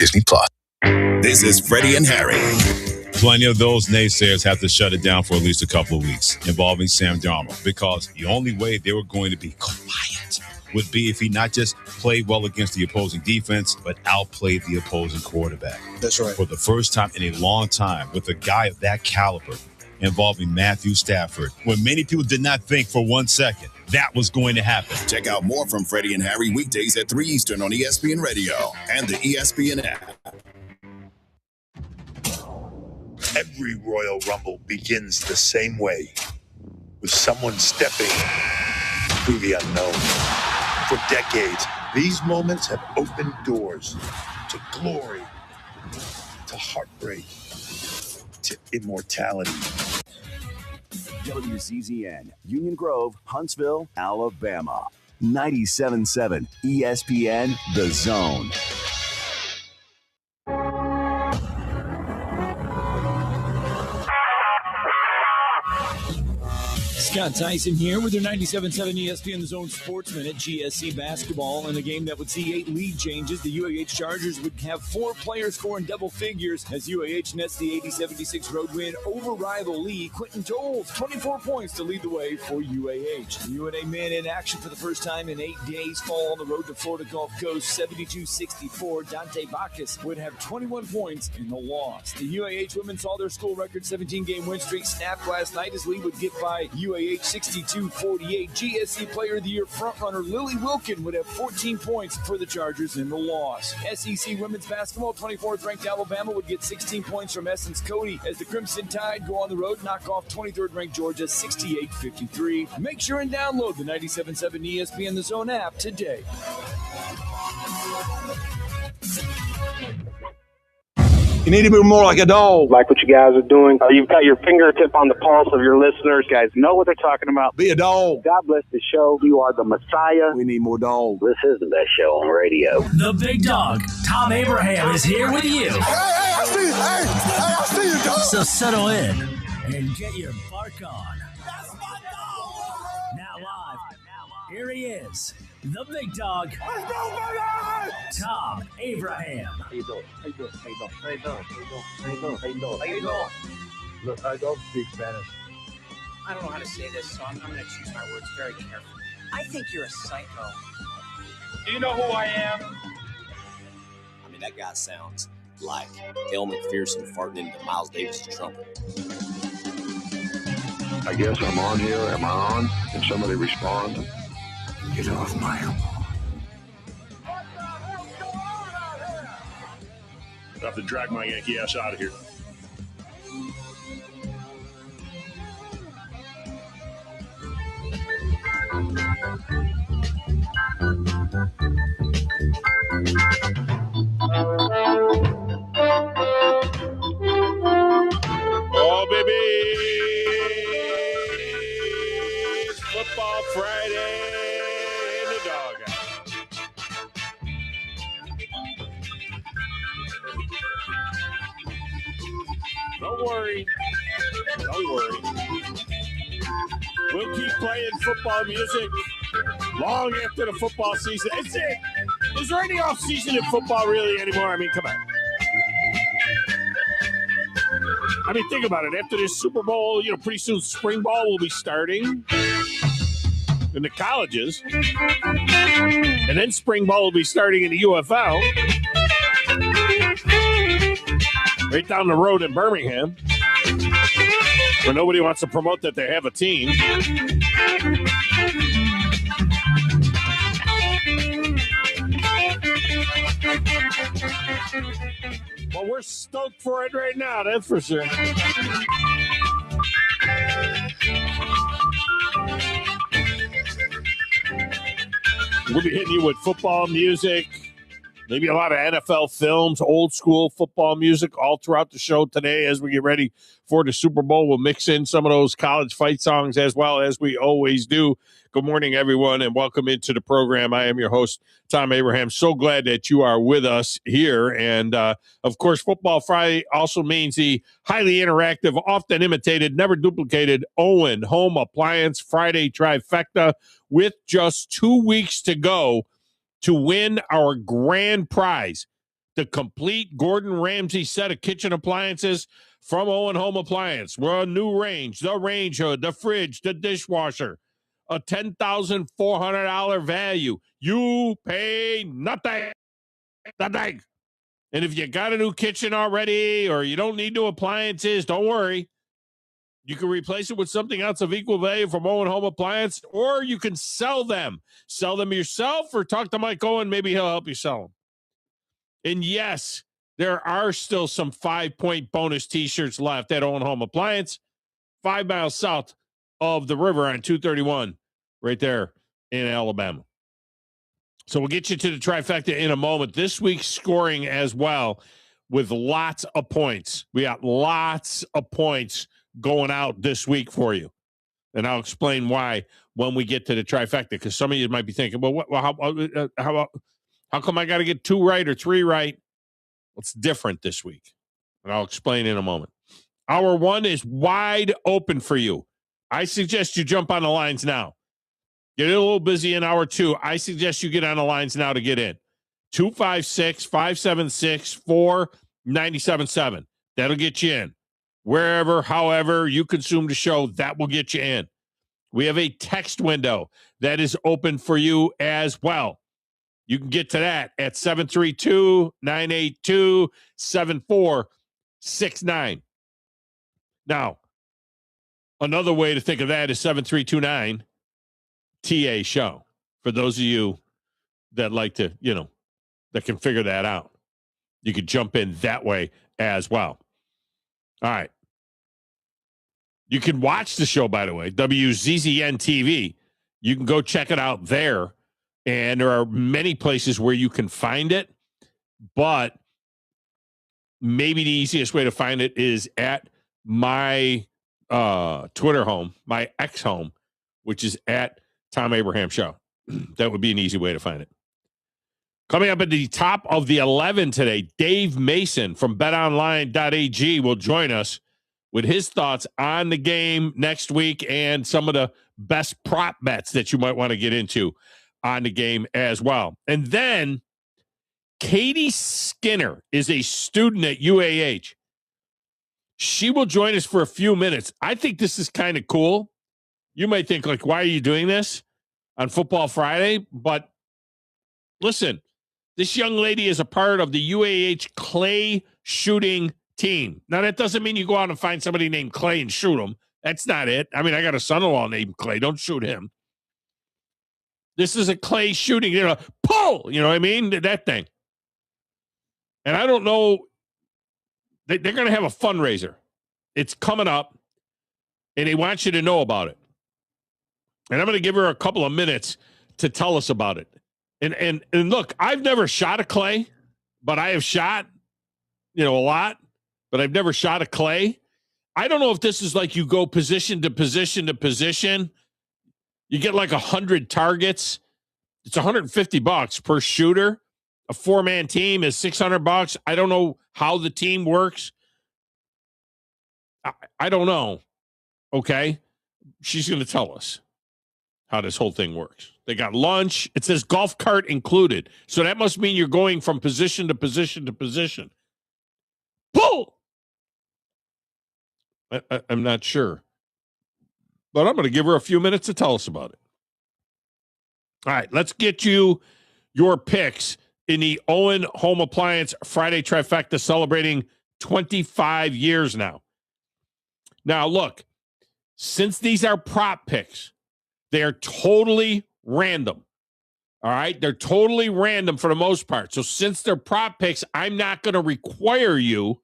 Disney Plus. This is Freddie and Harry. Plenty of those naysayers have to shut it down for at least a couple of weeks involving Sam Darnold, because the only way they were going to be quiet would be if he not just played well against the opposing defense, but outplayed the opposing quarterback. That's right. For the first time in a long time, with a guy of that caliber involving Matthew Stafford, when many people did not think for 1 second that was going to happen. Check out more from Freddie and Harry weekdays at 3 Eastern on ESPN Radio and the ESPN app. Every Royal Rumble begins the same way, with someone stepping through the unknown. For decades, these moments have opened doors to glory, to heartbreak, to immortality. WCZN, Union Grove, Huntsville, Alabama. 97.7 ESPN, The Zone. Scott Tyson here with your 97.7 ESPN The Zone Sports Minute. GSC basketball in a game that would see 8 lead changes. The UAH Chargers would have 4 players scoring double figures as UAH nets the 80-76 road win over rival Lee. Quentin Toles, 24 points to lead the way for UAH. The UNA men in action for the first time in 8 days fall on the road to Florida Gulf Coast, 72-64. Dante Bacchus would have 21 points in the loss. The UAH women saw their school record 17-game win streak snapped last night as Lee would get by UAH 62-48. GSC Player of the Year frontrunner Lily Wilkin would have 14 points for the Chargers in the loss. SEC women's basketball, 24th ranked Alabama would get 16 points from Essence Cody as the Crimson Tide go on the road, knock off 23rd ranked Georgia 68-53. Make sure and download the 97.7 ESPN The Zone app today. You need to be more like a dog. Like what you guys are doing. You've got your fingertip on the pulse of your listeners. You guys know what they're talking about. Be a dog. God bless the show. You are the Messiah. We need more dogs. This is the best show on radio. The big dog, Thom Abraham, is here with you. Hey, I see you. I see you, dog. So settle in and get your bark on. That's my dog. Now live, here he is, the big dog, Let's go, baby! Thom Abraham. How you doing? How you doing? How you doing? How you doing? How you doing? How you doing? How you doing? Look, I don't speak Spanish. I don't know how to say this, so I'm going to choose my words very carefully. I think you're a psycho. Do you know who I am? I mean, that guy sounds like Dale McPherson farting into Miles Davis' trumpet. I guess I'm on here. Am I on? Can somebody respond? Get off my lawn. I have to drag my Yankee ass out of here. Oh, baby! It's Football Friday in the doghouse. Don't worry. Don't worry. We'll keep playing football music long after the football season. That's it. Is there any off season in football really anymore? I mean, come on. I mean, think about it. After this Super Bowl, pretty soon spring ball will be starting in the colleges. And then spring ball will be starting in the UFL. Right down the road in Birmingham, where nobody wants to promote that they have a team. Well, we're stoked for it right now, that's for sure. We'll be hitting you with football music, maybe a lot of NFL films, old school football music all throughout the show today as we get ready for the Super Bowl. We'll mix in some of those college fight songs as well as we always do. Good morning, everyone, and welcome into the program. I am your host, Thom Abraham. So glad that you are with us here. And, of course, Football Friday also means the highly interactive, often imitated, never duplicated Owen Home Appliance Friday Trifecta with just 2 weeks to go to win our grand prize, the complete Gordon Ramsay set of kitchen appliances from Owen Home Appliance. We're a new range, the range hood, the fridge, the dishwasher, a $10,400 value. You pay nothing. Nothing. And if you got a new kitchen already or you don't need new appliances, don't worry. You can replace it with something else of equal value from Owen Home Appliance, or you can sell them. Sell them yourself or talk to Mike Owen. Maybe he'll help you sell them. And yes, there are still some 5-point bonus T-shirts left at Owen Home Appliance, 5 miles south of the river on 231, right there in Alabama. So we'll get you to the trifecta in a moment. This week's scoring as well with lots of points. We got lots of points going out this week for you. And I'll explain why when we get to the trifecta, because some of you might be thinking, well, how come I got to get 2 right or 3 right? What's different this week? And I'll explain in a moment. Hour 1 is wide open for you. I suggest you jump on the lines now. Get a little busy in hour 2. I suggest you get on the lines now to get in. 256-576-4977. That'll get you in. Wherever, however you consume the show, that will get you in. We have a text window that is open for you as well. You can get to that at 732-982-7469. Now, another way to think of that is 7329 TA show. For those of you that like to, that can figure that out. You could jump in that way as well. All right. You can watch the show, by the way, WZZN TV. You can go check it out there. And there are many places where you can find it. But maybe the easiest way to find it is at my Twitter home, my X home, which is at Thom Abraham Show. That would be an easy way to find it. Coming up at the top of the 11 today, Dave Mason from betonline.ag will join us with his thoughts on the game next week and some of the best prop bets that you might want to get into on the game as well. And then Katie Skinner is a student at UAH. She will join us for a few minutes. I think this is kind of cool. You might think, like, why are you doing this on Football Friday? But listen, this young lady is a part of the UAH clay shooting team. Now, that doesn't mean you go out and find somebody named Clay and shoot him. That's not it. I mean, I got a son-in-law named Clay. Don't shoot him. This is a clay shooting, pull, you know what I mean? That thing. And I don't know. They're going to have a fundraiser. It's coming up, and they want you to know about it. And I'm going to give her a couple of minutes to tell us about it. And look, I've never shot a clay, but I have shot, a lot, but I've never shot a clay. I don't know if this is like you go position to position to position. You get like 100 targets. It's $150 per shooter. A 4-man team is $600. I don't know how the team works. I don't know. Okay. She's going to tell us how this whole thing works. They got lunch. It says golf cart included. So that must mean you're going from position to position to position. Pull! I'm not sure. But I'm going to give her a few minutes to tell us about it. All right, let's get you your picks in the Owen Home Appliance Friday Trifecta celebrating 25 years now. Now, look, since these are prop picks, they are totally random. All right? They're totally random for the most part. So since they're prop picks, I'm not going to require you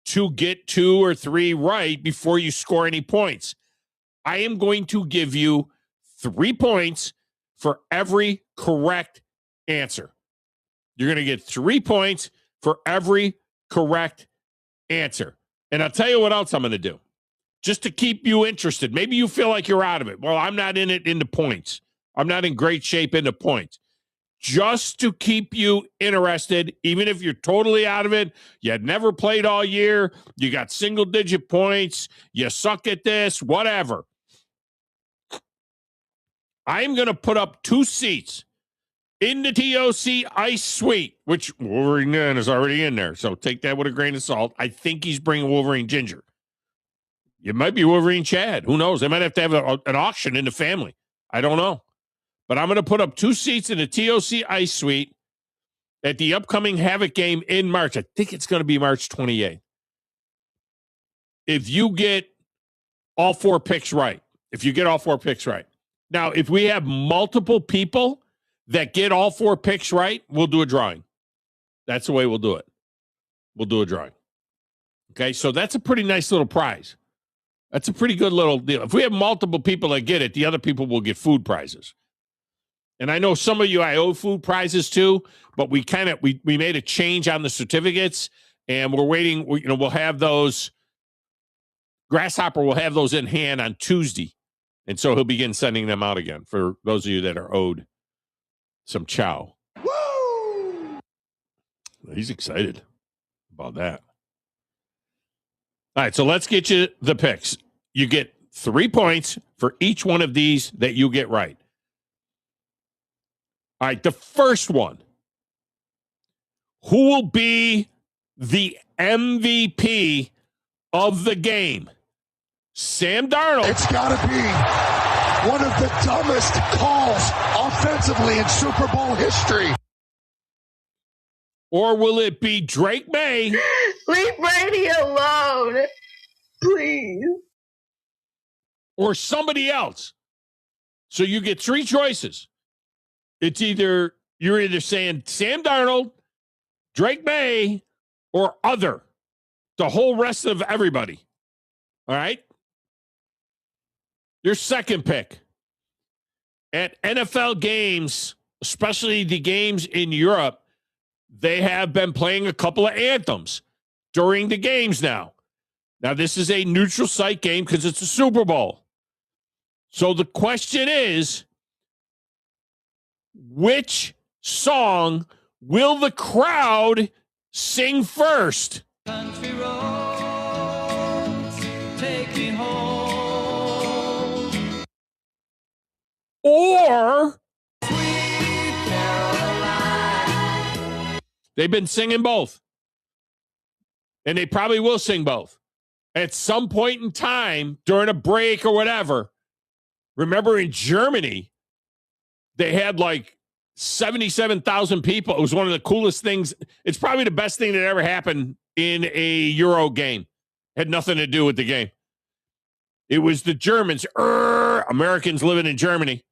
to get 2 or 3 right before you score any points. I am going to give you 3 points for every correct answer. You're going to get 3 points for every correct answer. And I'll tell you what else I'm going to do. Just to keep you interested. Maybe you feel like you're out of it. Well, I'm not in it into points. I'm not in great shape into points. Just to keep you interested, even if you're totally out of it, you had never played all year, you got single-digit points, you suck at this, whatever. I am going to put up 2 seats in the TOC Ice Suite, which Wolverine is already in there. So take that with a grain of salt. I think he's bringing Wolverine Ginger. It might be Wolverine Chad. Who knows? They might have to have an auction in the family. I don't know. But I'm going to put up 2 seats in the TOC Ice Suite at the upcoming Havoc game in March. I think it's going to be March 28th. If you get all 4 picks right. Now, if we have multiple people that get all 4 picks right, we'll do a drawing. That's the way we'll do it. We'll do a drawing. Okay, so that's a pretty nice little prize. That's a pretty good little deal. If we have multiple people that get it, the other people will get food prizes. And I know some of you I owe food prizes to, but we made a change on the certificates, and we're waiting. We'll have those. Grasshopper will have those in hand on Tuesday, and so he'll begin sending them out again for those of you that are owed some chow. Woo! He's excited about that. All right, so let's get you the picks. You get 3 points for each one of these that you get right. All right, the first one. Who will be the MVP of the game? Sam Darnold. It's got to be one of the dumbest calls offensively in Super Bowl history. Or will it be Drake May? Leave Brady alone, please. Or somebody else. So you get 3 choices. It's you're either saying Sam Darnold, Drake May, or other. The whole rest of everybody. All right? Your second pick. At NFL games, especially the games in Europe, they have been playing a couple of anthems during the games now. Now, this is a neutral site game because it's a Super Bowl. So the question is, which song will the crowd sing first? Country roads, take me home. Or Sweet Caroline. They've been singing both. And they probably will sing both. At some point in time, during a break or whatever, remember in Germany, they had like 77,000 people. It was one of the coolest things. It's probably the best thing that ever happened in a Euro game. Had nothing to do with the game. It was the Germans, Americans living in Germany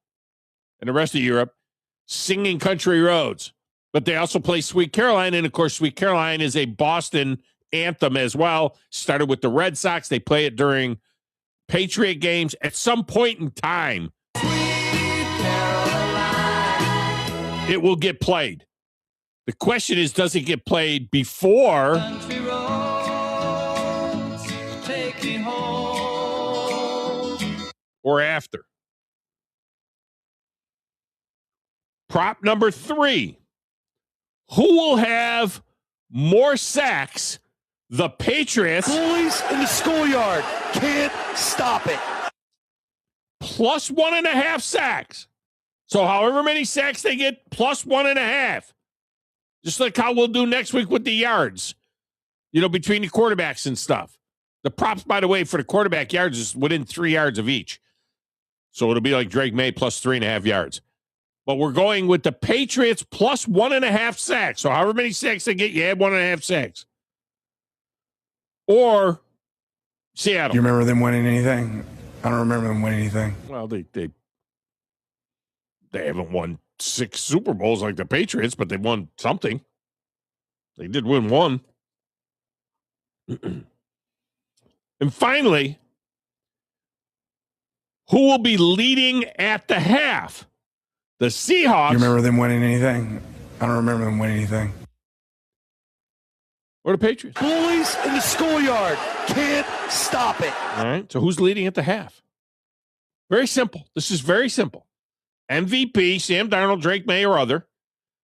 and the rest of Europe, singing Country Roads. But they also play Sweet Caroline. And, of course, Sweet Caroline is a Boston anthem as well. Started with the Red Sox. They play it during Patriot games. At some point in time, it will get played. The question is, does it get played before Country roads, take me home. or after? Prop number 3. Who will have more sacks? The Patriots. Bullies in the schoolyard can't stop it. Plus 1.5 sacks. So however many sacks they get, plus 1.5. Just like how we'll do next week with the yards, between the quarterbacks and stuff. The props, by the way, for the quarterback yards is within 3 yards of each. So it'll be like Drake May plus 3.5 yards. But we're going with the Patriots plus 1.5 sacks. So however many sacks they get, you add 1.5 sacks. Or Seattle. You remember them winning anything? I don't remember them winning anything. Well, they haven't won 6 Super Bowls like the Patriots, but they won something. They did win one. And finally, who will be leading at the half? The Seahawks. You remember them winning anything? I don't remember them winning anything. Or the Patriots. Bullies in the schoolyard can't stop it. All right. So who's leading at the half? Very simple. This is very simple. MVP, Sam Darnold, Drake May, or other.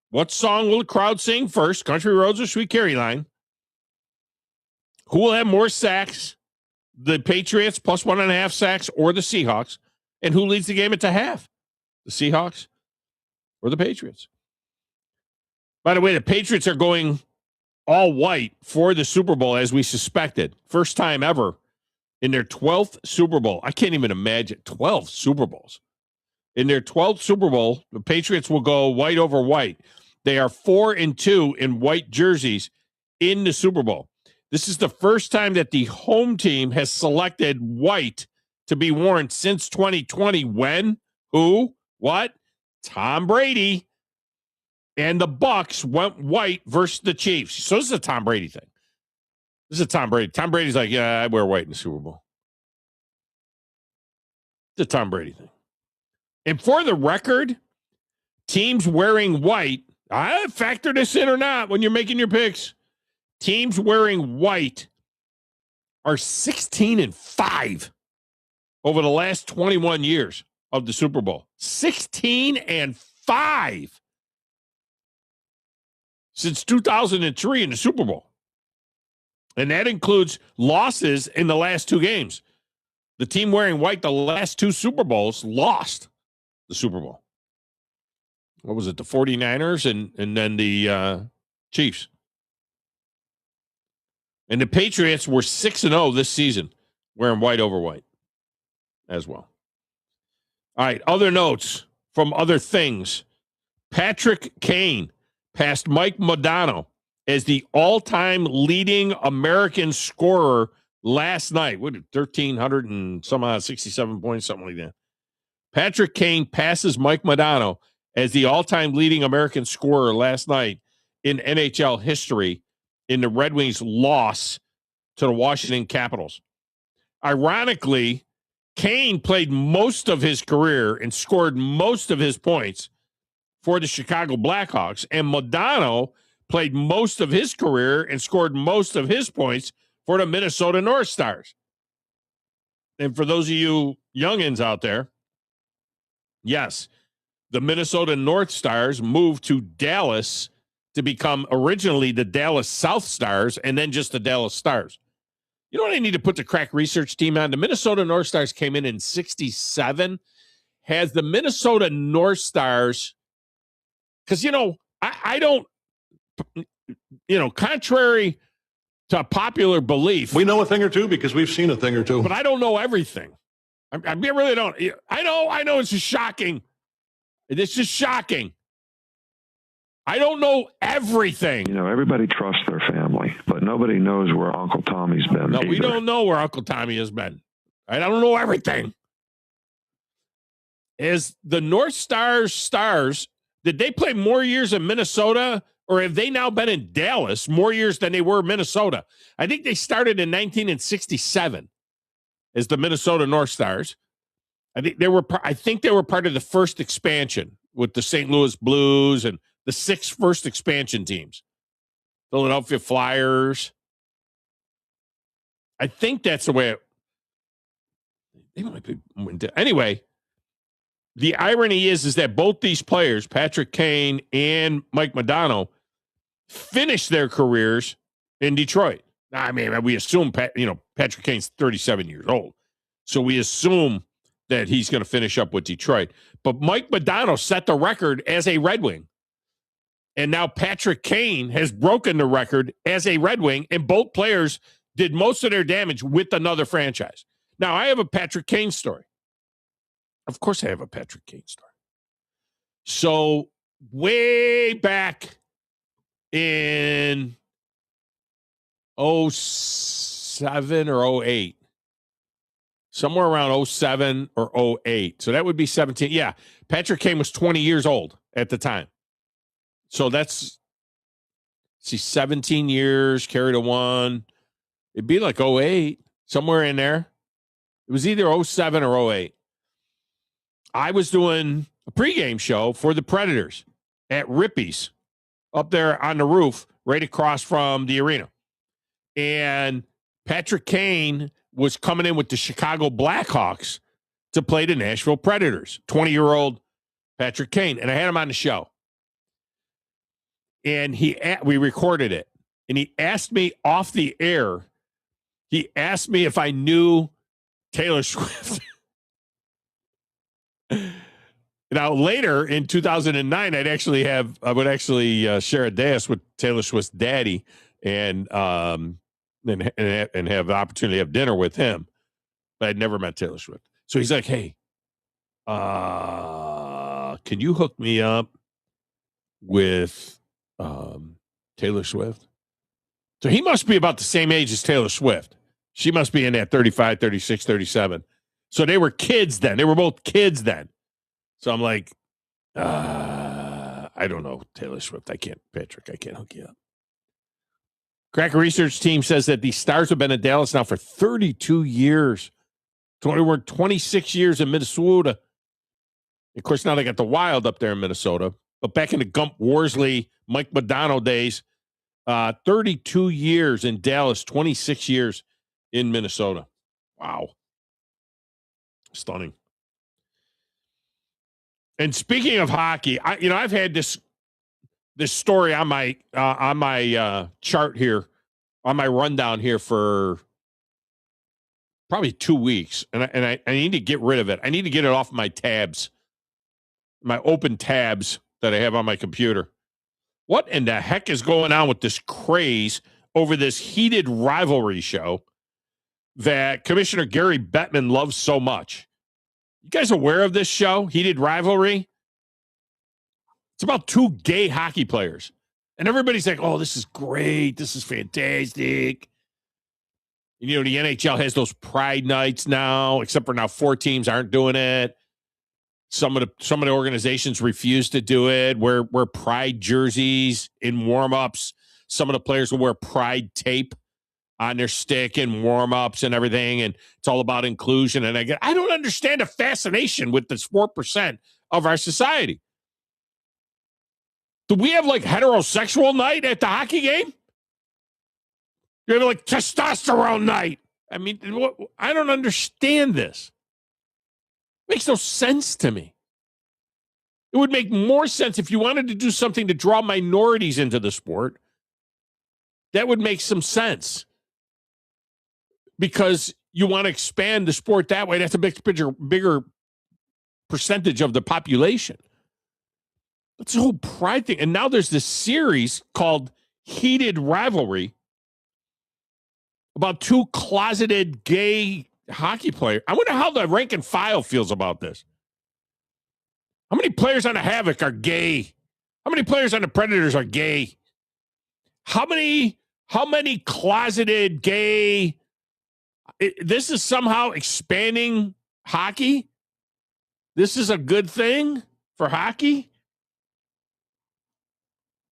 What song will the crowd sing first? Country Roads or Sweet Caroline? Who will have more sacks? The Patriots plus 1.5 sacks or the Seahawks? And who leads the game at the half? The Seahawks or the Patriots? By the way, the Patriots are going all white for the Super Bowl, as we suspected. First time ever in their 12th Super Bowl. I can't even imagine 12 Super Bowls. In their 12th Super Bowl, the Patriots will go white over white. They are 4-2 in white jerseys in the Super Bowl. This is the first time that the home team has selected white to be worn since 2020. When? Who? What? Tom Brady. And the Bucs went white versus the Chiefs. So this is a Tom Brady thing. This is a Tom Brady. Tom Brady's like, yeah, I wear white in the Super Bowl. It's a Tom Brady thing. And for the record, teams wearing white, I factor this in or not when you're making your picks. Teams wearing white are 16-5 over the last 21 years of the Super Bowl. 16-5 since 2003 in the Super Bowl. And that includes losses in the last two games. The team wearing white the last two Super Bowls lost the Super Bowl. What was it? The 49ers and then the Chiefs. And the Patriots were 6-0 this season, wearing white over white as well. All right, other notes from other things. Patrick Kane passed Mike Modano as the all-time leading American scorer last night. What, 1,300 and some 67 points, something like that. Patrick Kane passes Mike Modano as the all-time leading American scorer last night in NHL history in the Red Wings' loss to the Washington Capitals. Ironically, Kane played most of his career and scored most of his points for the Chicago Blackhawks, and Modano played most of his career and scored most of his points for the Minnesota North Stars. And for those of you youngins out there, yes, the Minnesota North Stars moved to Dallas to become originally the Dallas South Stars and then just the Dallas Stars. You know what I need to put the crack research team on? The Minnesota North Stars came in 1967. Has the Minnesota North Stars, because, I don't, contrary to popular belief. We know a thing or two because we've seen a thing or two. But I don't know everything. I really don't. I know it's just shocking. It's just shocking. I don't know everything. Everybody trusts their family, but nobody knows where Uncle Tommy's been. No, we don't know where Uncle Tommy has been. I don't know everything. Is the North Stars, did they play more years in Minnesota, or have they now been in Dallas more years than they were in Minnesota? I think they started in 1967 as the Minnesota North Stars. I think they were part of the first expansion with the St. Louis Blues and the 6 first expansion teams. Philadelphia Flyers. I think that's the way it might be. Anyway, the irony is that both these players, Patrick Kane and Mike Modano, finished their careers in Detroit. I mean, we assume Patrick Kane's 37 years old, so we assume that he's going to finish up with Detroit. But Mike Modano set the record as a Red Wing. And now Patrick Kane has broken the record as a Red Wing, and both players did most of their damage with another franchise. Now, I have a Patrick Kane story. Of course I have a Patrick Kane story. So way back in 07 or 08, somewhere around 07 or 08. So that would be 17. Yeah, Patrick Kane was 20 years old at the time. So that's, 17 years, carried a 1. It'd be like 08, somewhere in there. It was either 07 or 08. I was doing a pregame show for the Predators at Rippy's up there on the roof right across from the arena. And Patrick Kane was coming in with the Chicago Blackhawks to play the Nashville Predators, 20-year-old Patrick Kane. And I had him on the show. And we recorded it. And he asked me off the air, he asked me if I knew Taylor Swift. Now, later in 2009, I would actually share a dais with Taylor Swift's daddy and have the opportunity to have dinner with him. But I'd never met Taylor Swift. So he's like, hey, can you hook me up with Taylor Swift? So he must be about the same age as Taylor Swift. She must be in that 35, 36, 37. So they were kids then. They were both kids then. So I'm like, I don't know, Taylor Swift. I can't hook you up. Cracker Research Team says that the Stars have been in Dallas now for 32 years. They were 26 years in Minnesota. Of course, now they got the Wild up there in Minnesota. But back in the Gump Worsley, Mike Modano days, 32 years in Dallas, 26 years in Minnesota. Wow. Stunning. And speaking of hockey, I've had this story on my chart here, on my rundown here for probably 2 weeks, and I need to get rid of it. I need to get it off my tabs, my open tabs that I have on my computer. What in the heck is going on with this craze over this heated rivalry show that Commissioner Gary Bettman loves so much? You guys aware of this show, Heated Rivalry? It's about two gay hockey players. And everybody's like, oh, this is great. This is fantastic. And, the NHL has those pride nights now, except for now 4 teams aren't doing it. Some of the organizations refuse to do it. Wear pride jerseys in warm-ups. Some of the players will wear pride tape on their stick in warm-ups and everything, and it's all about inclusion. And I don't understand the fascination with this 4% of our society. Do we have like heterosexual night at the hockey game? You have like testosterone night. I mean, I don't understand this. Makes no sense to me. It would make more sense if you wanted to do something to draw minorities into the sport. That would make some sense. Because you want to expand the sport that way. That's a bigger percentage of the population. That's the whole pride thing. And now there's this series called Heated Rivalry about 2 closeted gay hockey players. I wonder how the rank and file feels about this. How many players on the Havoc are gay? How many players on the Predators are gay? How many closeted gay? This is somehow expanding hockey. This is a good thing for hockey.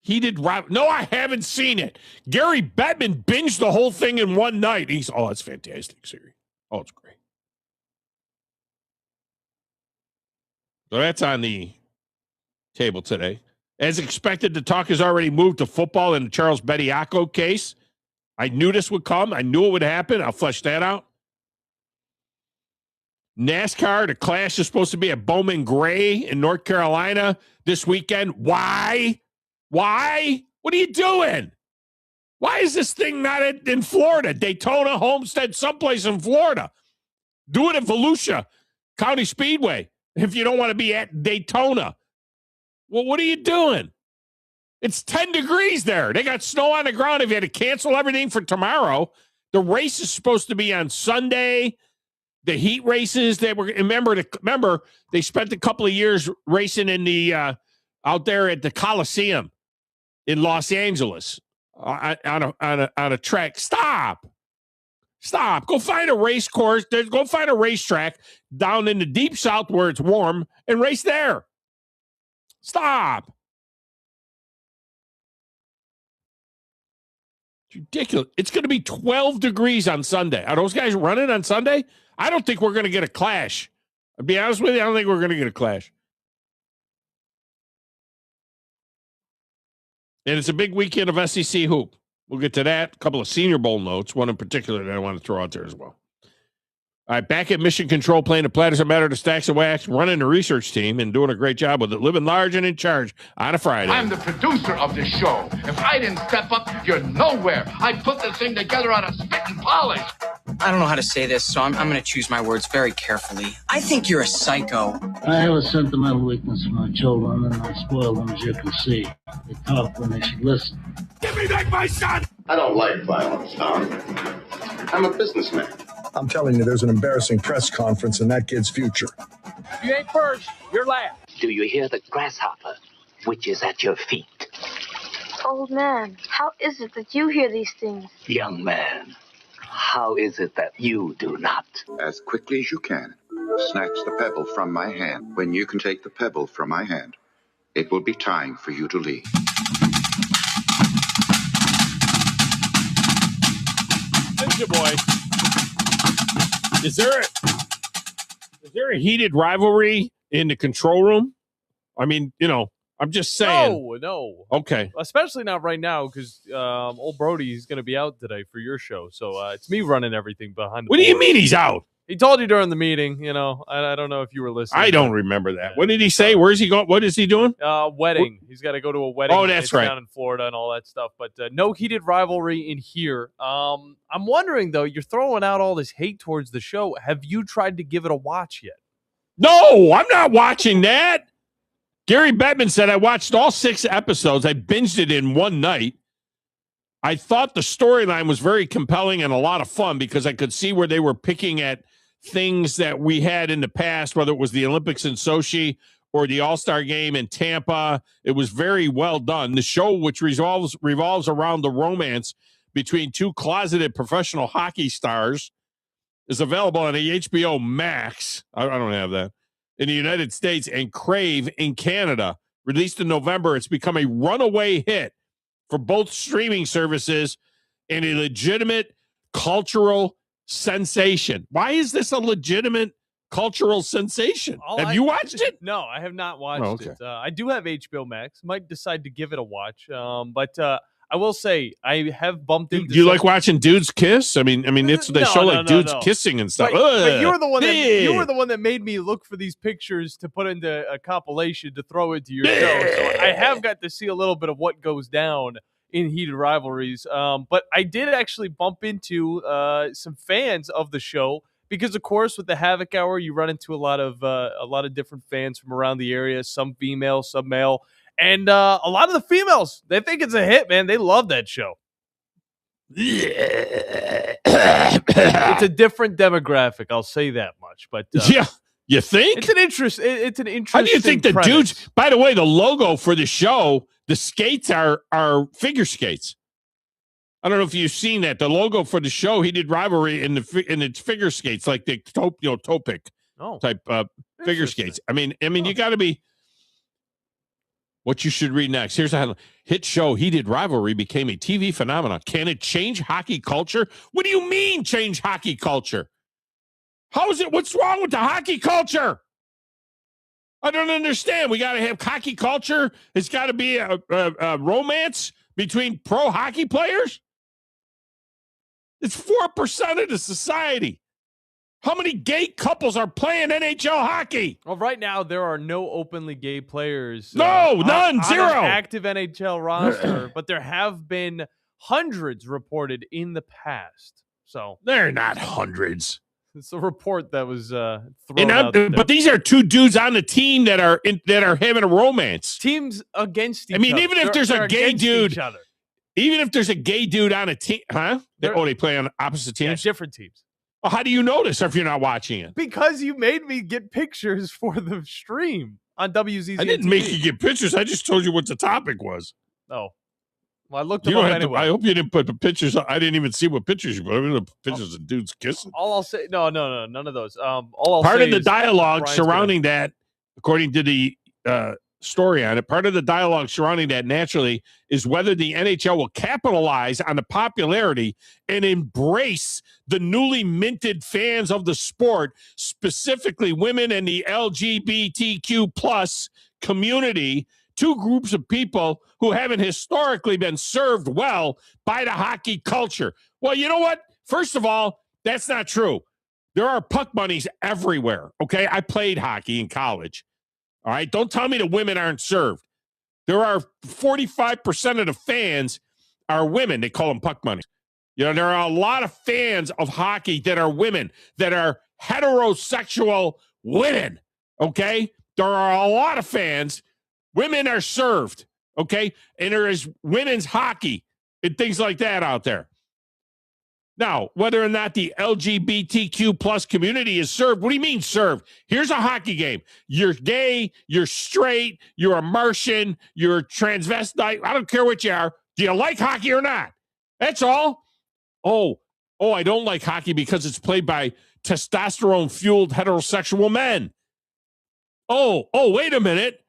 No, I haven't seen it. Gary Bettman binged the whole thing in one night. It's fantastic series. Oh, it's great. So that's on the table today. As expected, the talk has already moved to football in the Charles Bediako case. I knew this would come. I knew it would happen. I'll flesh that out. NASCAR, the Clash is supposed to be at Bowman Gray in North Carolina this weekend. Why? What are you doing? Why is this thing not in Florida? Daytona, Homestead, someplace in Florida. Do it at Volusia County Speedway if you don't want to be at Daytona. Well, what are you doing? It's 10 degrees there. They got snow on the ground. If you had to cancel everything for tomorrow, the race is supposed to be on Sunday. The heat races, remember they spent a couple of years racing in the out there at the Coliseum in Los Angeles on a track. Stop. Go find a race course. Go find a racetrack down in the deep south where it's warm and race there. Stop. It's ridiculous. It's going to be 12 degrees on Sunday. Are those guys running on Sunday? I don't think we're going to get a clash. I'll be honest with you, I don't think we're going to get a clash. And it's a big weekend of SEC hoop. We'll get to that. A couple of Senior Bowl notes, one in particular that I want to throw out there as well. All right, back at Mission Control, playing the platters of matter to stacks of wax, running the research team and doing a great job with it, living large and in charge on a Friday. I'm the producer of this show. If I didn't step up, you're nowhere. I'd put this thing together on a spit and polish. I don't know how to say this, so I'm going to choose my words very carefully. I think you're a psycho. I have a sentimental weakness for my children, and I spoil them, as you can see. They talk when they should listen. Give me back my son! I don't like violence, Thom. I'm a businessman. I'm telling you, there's an embarrassing press conference in that kid's future. If you ain't first, you're last. Do you hear the grasshopper, which is at your feet? Old man, how is it that you hear these things? Young man, how is it that you do not? As quickly as you can, snatch the pebble from my hand. When you can take the pebble from my hand, it will be time for you to leave. Thank you, boy. Is there a heated rivalry in the control room? I mean, I'm just saying. No. Okay. Especially not right now because old Brody's going to be out today for your show. So it's me running everything behind the What do you board. mean he's out? He told you during the meeting, I don't know if you were listening. I don't remember that. What did he say? Where is he going? What is he doing? Wedding. He's got to go to a wedding. Oh, that's right. Down in Florida and all that stuff. But no heated rivalry in here. I'm wondering, though, you're throwing out all this hate towards the show. Have you tried to give it a watch yet? No, I'm not watching that. Gary Bettman said I watched all 6 episodes. I binged it in one night. I thought the storyline was very compelling and a lot of fun because I could see where they were picking at things that we had in the past, whether it was the Olympics in Sochi or the All-Star game in Tampa. It was very well done. The show, which revolves around the romance between 2 closeted professional hockey stars, is available on the HBO Max. I don't have that. In the United States and Crave in Canada. Released in November, it's become a runaway hit for both streaming services and a legitimate cultural sensation. Why is this a legitimate cultural sensation? Have you watched it? No, I have not watched it. I do have HBO Max. Might decide to give it a watch. But I will say I have bumped into. Do you like watching dudes kiss? I mean, it's they show like dudes kissing and stuff. But you were the one that made me look for these pictures to put into a compilation to throw into your show. So I have got to see a little bit of what goes down in heated rivalries. But I did actually bump into some fans of the show because, of course, with the Havoc Hour, you run into a lot of different fans from around the area. Some female, some male. And a lot of the females, they think it's a hit, man. They love that show. It's a different demographic, I'll say that much. But yeah, you think? It's an interesting How do you think the premise. dudes, by the way, the logo for the show, the skates are figure skates. I don't know if you've seen that. The logo for the show, he did rivalry in its figure skates, like the Topic type figure skates. I mean, you got to be. What you should read next. Here's a headline. Hit show Heated Rivalry became a TV phenomenon. Can it change hockey culture? What do you mean change hockey culture? How is it? What's wrong with the hockey culture? I don't understand. We got to have hockey culture. It's got to be a romance between pro hockey players. It's 4% of the society. How many gay couples are playing NHL hockey? Well, right now there are no openly gay players. None, zero. On an active NHL roster, but there have been hundreds reported in the past. So they're not hundreds. It's a report that was thrown out there. But these are 2 dudes on the team that are having a romance. Teams against each other. I mean, even if there's a gay dude, even if there's a gay dude on a team, huh? They play on opposite teams? Yeah, different teams. Well, how do you notice if you're not watching it? Because you made me get pictures for the stream on WZZ. I didn't make you get pictures. I just told you what the topic was. Oh. Well, I looked them up anyway. I hope you didn't put the pictures. I didn't even see what pictures you put. I mean, the pictures of dudes kissing. All I'll say, no, none of those. Part of the dialogue surrounding that, according to the story on it, part of the dialogue surrounding that naturally is whether the NHL will capitalize on the popularity and embrace the newly minted fans of the sport, specifically women and the LGBTQ plus community, 2 groups of people who haven't historically been served well by the hockey culture. Well, you know what? First of all, that's not true. There are puck bunnies everywhere, okay? I played hockey in college. All right, don't tell me the women aren't served. There are 45% of the fans are women. They call them puck bunnies. There are a lot of fans of hockey that are women, that are heterosexual women, okay? there are a lot of fans. Women are served, okay? And there is women's hockey and things like that out there. Now, whether or not the LGBTQ plus community is served, what do you mean served? Here's a hockey game. You're gay, you're straight, you're a Martian, you're a transvestite. I don't care what you are. Do you like hockey or not? That's all. Oh, I don't like hockey because it's played by testosterone-fueled heterosexual men. Oh, wait a minute.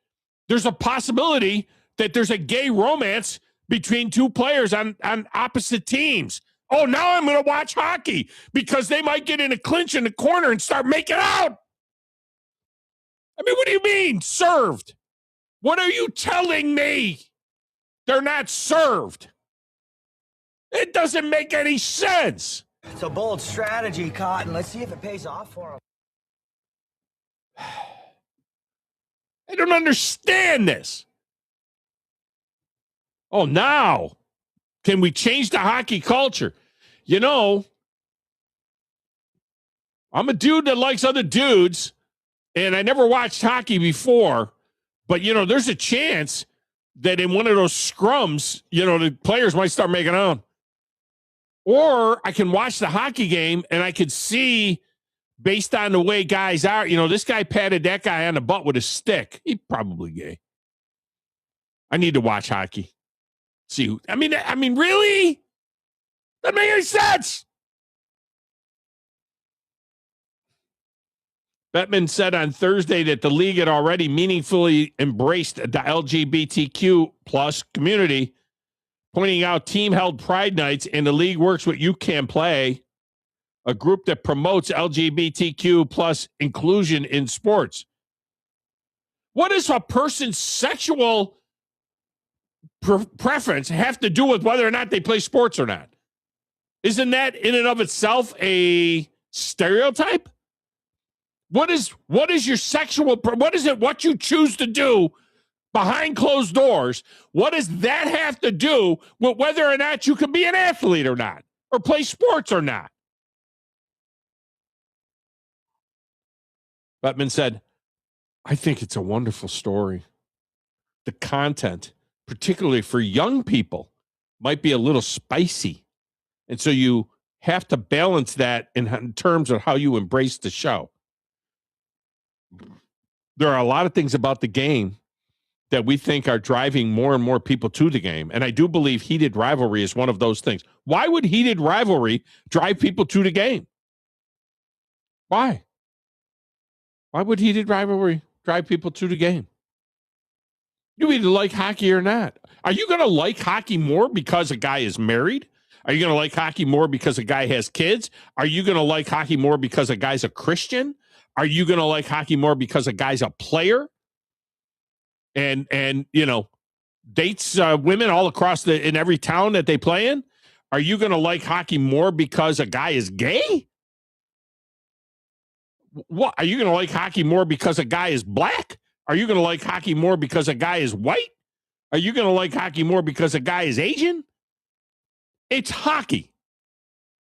There's a possibility that there's a gay romance between two players on opposite teams. Oh, now I'm going to watch hockey because they might get in a clinch in the corner and start making out. I mean, what do you mean, served? What are you telling me? They're not served. It doesn't make any sense. It's a bold strategy, Cotton. Let's see if it pays off for him. I don't understand this. Oh, now, can we change the hockey culture? You know, I'm a dude that likes other dudes, and I never watched hockey before, but, you know, there's a chance that in one of those scrums, you know, the players might start making out. Or I can watch the hockey game, and I could see, based on the way guys are, you know, this guy patted that guy on the butt with a stick. He's probably gay. I need to watch hockey. See who, I mean, really? Doesn't make any sense. Bettman said on Thursday that the league had already meaningfully embraced the LGBTQ plus community, pointing out team-held pride nights and the league works with You Can Play, a group that promotes LGBTQ plus inclusion in sports. What does a person's sexual preference have to do with whether or not they play sports or not? Isn't that in and of itself a stereotype? What is your sexual, what is it, what you choose to do behind closed doors? What does that have to do with whether or not you can be an athlete or not, or play sports or not? Bettman said, I think it's a wonderful story. The content, particularly for young people, might be a little spicy. And so you have to balance that in terms of how you embrace the show. There are a lot of things about the game that we think are driving more and more people to the game. And I do believe heated rivalry is one of those things. Why would heated rivalry drive people to the game? Why? Why would heated rivalry drive people to the game? You either like hockey or not. Are you going to like hockey more because a guy is married? Are you going to like hockey more because a guy has kids? Are you going to like hockey more because a guy's a Christian? Are you going to like hockey more because a guy's a player and you know, dates women all across in every town that they play in? Are you going to like hockey more because a guy is gay? What? Are you going to like hockey more because a guy is black? Are you going to like hockey more because a guy is white? Are you going to like hockey more because a guy is Asian? It's hockey.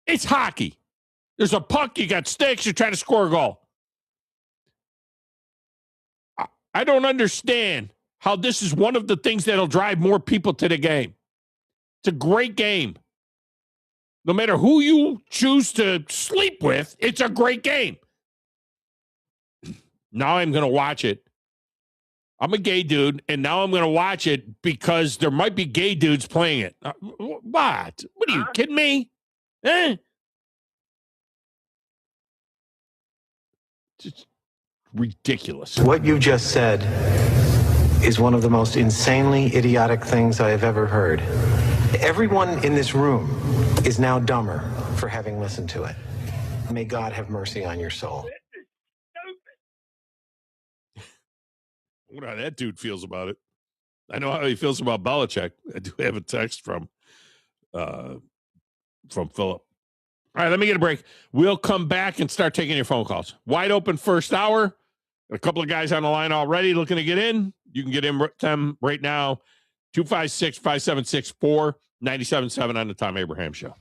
It's hockey. There's a puck, you got sticks, you're trying to score a goal. I don't understand how this is one of the things that'll drive more people to the game. It's a great game. No matter who you choose to sleep with, it's a great game. Now I'm going to watch it. I'm a gay dude, and now I'm going to watch it because there might be gay dudes playing it. What? What are you kidding me? It's ridiculous. What you just said is one of the most insanely idiotic things I have ever heard. Everyone in this room is now dumber for having listened to it. May God have mercy on your soul. I wonder how that dude feels about it. I know how he feels about Belichick. I do have a text from Philip. All right, let me get a break. We'll come back and start taking your phone calls. Wide open first hour. A couple of guys on the line already looking to get in. You can get in them right now. 256-5764, 97.7 on the Thom Abraham Show.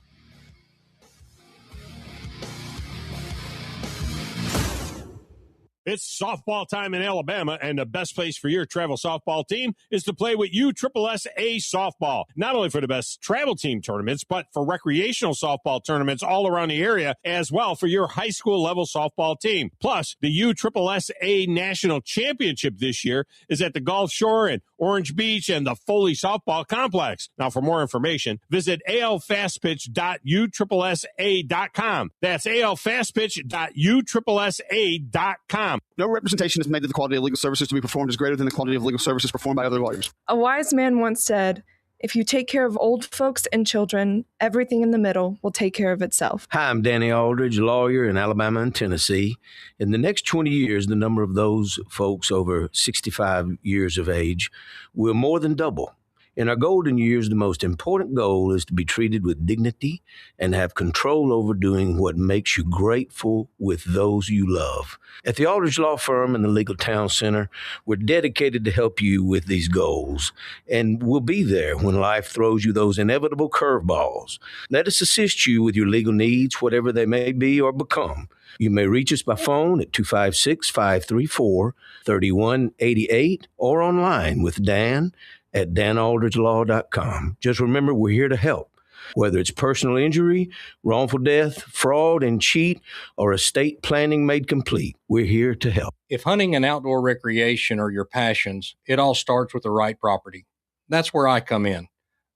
It's softball time in Alabama, and the best place for your travel softball team is to play with USSSA Softball. Not only for the best travel team tournaments, but for recreational softball tournaments all around the area, as well for your high school level softball team. Plus, the USSSA National Championship this year is at the Gulf Shore in Orange Beach and the Foley Softball Complex. Now, for more information, visit alfastpitch.uSSSA.com. That's alfastpitch.uSSSA.com. No representation is made that the quality of legal services to be performed is greater than the quality of legal services performed by other lawyers. A wise man once said, if you take care of old folks and children, everything in the middle will take care of itself. Hi, I'm Danny Aldridge, lawyer in Alabama and Tennessee. In the next 20 years, the number of those folks over 65 years of age will more than double. In our golden years, the most important goal is to be treated with dignity and have control over doing what makes you grateful with those you love. At the Aldridge Law Firm and the Legal Town Center, we're dedicated to help you with these goals, and we'll be there when life throws you those inevitable curveballs. Let us assist you with your legal needs, whatever they may be or become. You may reach us by phone at 256-534-3188 or online with Dan at danaldridgelaw.com. Just remember, we're here to help. Whether it's personal injury, wrongful death, fraud and cheat, or estate planning made complete, we're here to help. If hunting and outdoor recreation are your passions, it all starts with the right property. That's where I come in.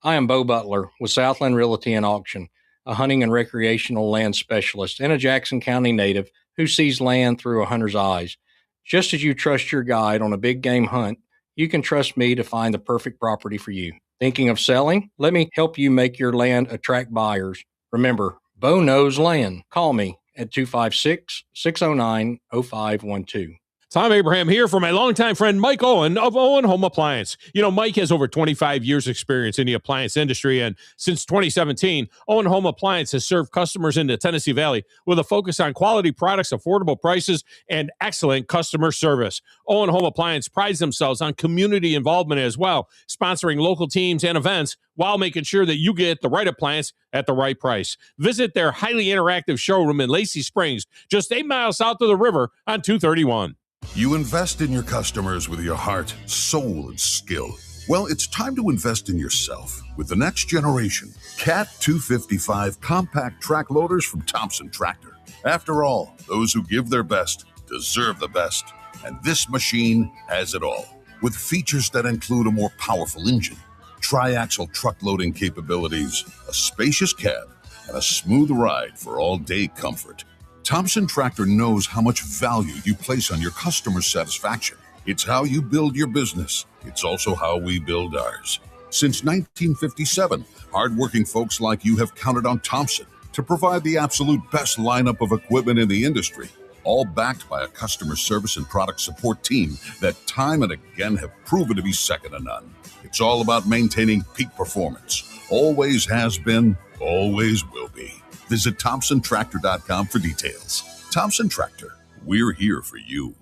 I am Bo Butler with Southland Realty and Auction, a hunting and recreational land specialist and a Jackson County native who sees land through a hunter's eyes. Just as you trust your guide on a big game hunt, you can trust me to find the perfect property for you. Thinking of selling? Let me help you make your land attract buyers. Remember, Bo knows land. Call me at 256-609-0512. Tom Abraham here for my longtime friend Mike Owen of Owen Home Appliance. You know, Mike has over 25 years experience in the appliance industry, and since 2017, Owen Home Appliance has served customers in the Tennessee Valley with a focus on quality products, affordable prices, and excellent customer service. Owen Home Appliance prides themselves on community involvement as well, sponsoring local teams and events while making sure that you get the right appliance at the right price. Visit their highly interactive showroom in Lacey Springs, just 8 miles south of the river on 231. You invest in your customers with your heart, soul, and skill. Well, it's time to invest in yourself with the next generation Cat 255 compact track loaders from Thompson Tractor. After all, those who give their best deserve the best, and this machine has it all. With features that include a more powerful engine, tri-axle truck loading capabilities, a spacious cab, and a smooth ride for all-day comfort. Thompson Tractor knows how much value you place on your customer satisfaction. It's how you build your business. It's also how we build ours. Since 1957, hardworking folks like you have counted on Thompson to provide the absolute best lineup of equipment in the industry, all backed by a customer service and product support team that time and again have proven to be second to none. It's all about maintaining peak performance. Always has been, always will be. Visit ThompsonTractor.com for details. Thompson Tractor, we're here for you.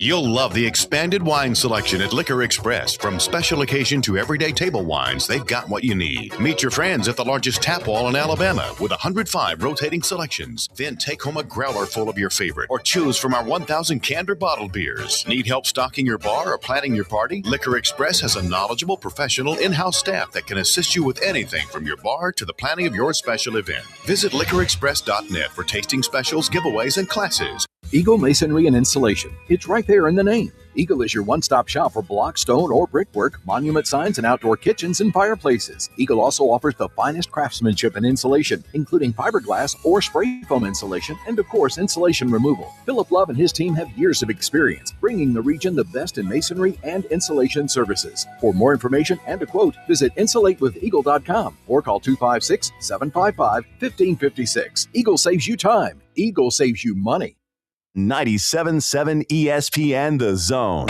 You'll love the expanded wine selection at Liquor Express. From special occasion to everyday table wines, they've got what you need. Meet your friends at the largest tap wall in Alabama with 105 rotating selections. Then take home a growler full of your favorite or choose from our 1,000 canned or bottled beers. Need help stocking your bar or planning your party? Liquor Express has a knowledgeable, professional, in-house staff that can assist you with anything from your bar to the planning of your special event. Visit liquorexpress.net for tasting specials, giveaways, and classes. Eagle Masonry and Installation. It's right there in the name. Eagle is your one-stop shop for block, stone, or brickwork, monument signs, and outdoor kitchens and fireplaces. Eagle also offers the finest craftsmanship and insulation, including fiberglass or spray foam insulation, and of course, insulation removal. Philip Love and his team have years of experience, bringing the region the best in masonry and insulation services. For more information and a quote, visit insulatewitheagle.com or call 256-755-1556. Eagle saves you time. Eagle saves you money. 97.7 ESPN The Zone.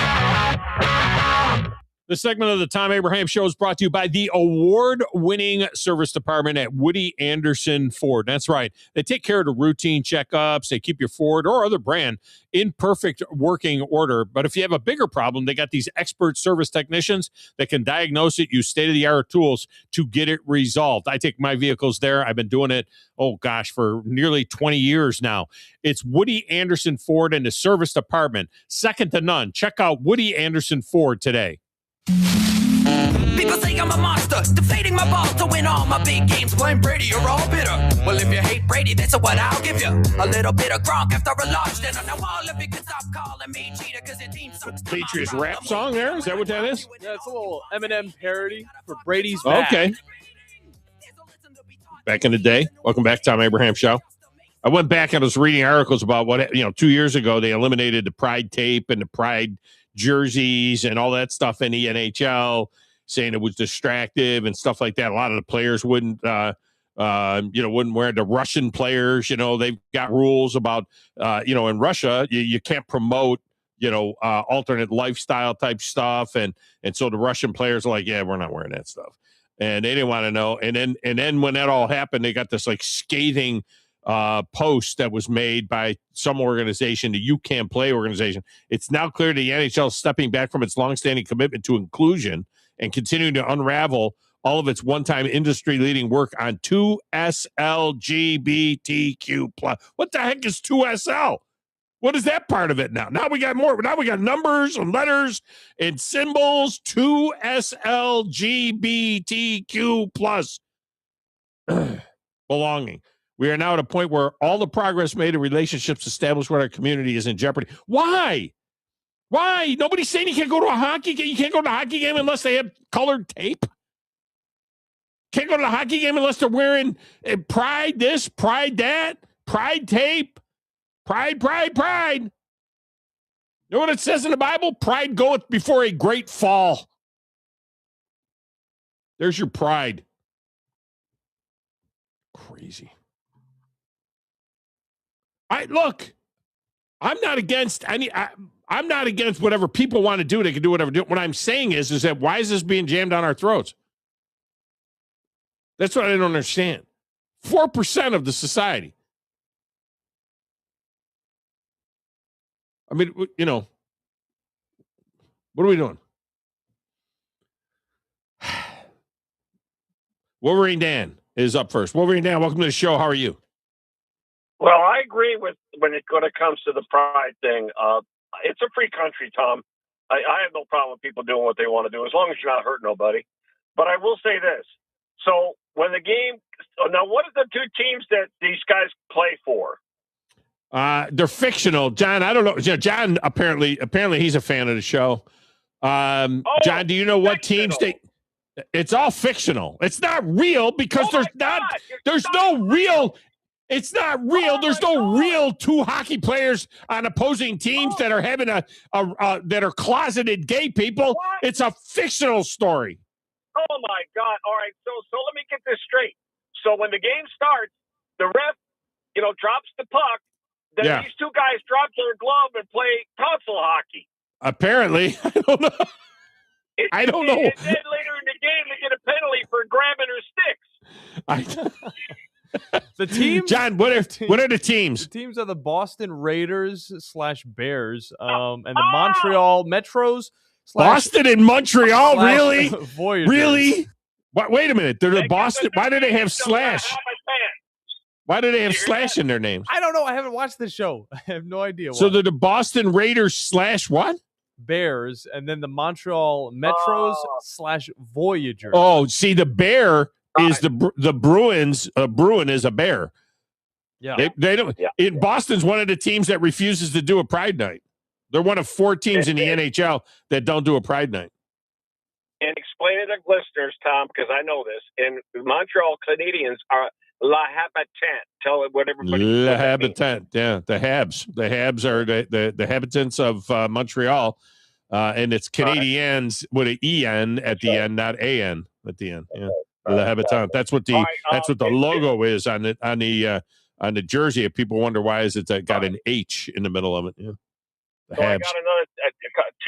This segment of the Tom Abraham Show is brought to you by the award-winning service department at Woody Anderson Ford. That's right. They take care of the routine checkups. They keep your Ford or other brand in perfect working order. But if you have a bigger problem, they got these expert service technicians that can diagnose it, use state-of-the-art tools to get it resolved. I take my vehicles there. I've been doing it, for nearly 20 years now. It's Woody Anderson Ford and the service department. Second to none. Check out Woody Anderson Ford today. People say I'm a monster, deflating my balls to win all my big games. Blame Brady, you're all bitter. Well, if you hate Brady, that's what I'll give you. A little bit of Gronk after a large dinner. Now all of you can stop calling me cheater because your team sucks. Patriots rap song there? Is that what that is? Yeah, it's a little Eminem parody for Brady's back. Okay. Back in the day. Welcome back, Tom Abraham Show. I went back and I was reading articles about 2 years ago, they eliminated the Pride tape and the Pride jerseys and all that stuff in the NHL, saying it was distractive and stuff like that. A lot of the players wouldn't wear the Russian players. They've got rules about, in Russia, you can't promote, alternate lifestyle type stuff. And so the Russian players are like, yeah, we're not wearing that stuff. And they didn't want to know. And then when that all happened, they got this scathing post that was made by some organization, the You Can Play organization. It's now clear the NHL is stepping back from its longstanding commitment to inclusion and continuing to unravel all of its one-time industry-leading work on 2SLGBTQ+. What the heck is 2SL? What is that part of it now? Now we got more. Now we got numbers and letters and symbols. 2SLGBTQ+. Belonging. We are now at a point where all the progress made in relationships established with our community is in jeopardy. Why? Why? Nobody's saying you can't go to a hockey game. You can't go to a hockey game unless they have colored tape. Can't go to the hockey game unless they're wearing Pride this, Pride that, Pride tape, Pride. You know what it says in the Bible? Pride goeth before a great fall. There's your pride. Crazy. I'm not against I'm not against whatever people want to do. They can do whatever. What I'm saying is that why is this being jammed down our throats? That's what I don't understand. 4% of the society. I mean, what are we doing? Wolverine Dan is up first. Wolverine Dan, welcome to the show. How are you? Well, I agree with when it comes to the pride thing. It's a free country, Tom. I have no problem with people doing what they want to do as long as you're not hurting nobody. But I will say this. So when the game – now, what are the two teams that these guys play for? They're fictional. John, I don't know. John, apparently he's a fan of the show. John, do you know what teams they – it's all fictional. It's not real because there's no real – it's not real. There's no real two hockey players on opposing teams that are having that are closeted gay people. What? It's a fictional story. Oh my God! All right, so let me get this straight. So when the game starts, the ref, drops the puck. Then these two guys drop their glove and play tonsil hockey. Apparently, I don't know. And then later in the game, they get a penalty for grabbing her sticks. The teams, John. What are the teams? The teams are the Boston Raiders / Bears, and the Montreal Metros. Boston and Montreal, really? Voyagers. Really? Wait a minute. They're the Boston. Why do they have slash? Why do they have slash in their names? I don't know. I haven't watched the show. I have no idea. So they're the Boston Raiders / what? Bears, and then the Montreal Metros / Voyagers. Oh, see, the Bear is the Bruins. Bruin is a bear. Yeah, they don't. Yeah. Boston's one of the teams that refuses to do a Pride Night. They're one of 4 teams in the NHL that don't do a Pride Night. And explain it to listeners, Tom, because I know this. And Montreal Canadiens are La Habitant. Tell it what everybody. La Habitant. Yeah, the Habs. The Habs are the habitants of Montreal, and it's Canadiens with an EN at the end, not AN at the end. Yeah. La Habitant. That's what the logo is on the jersey. If people wonder why is it got an H in the middle of it. Yeah. So I got another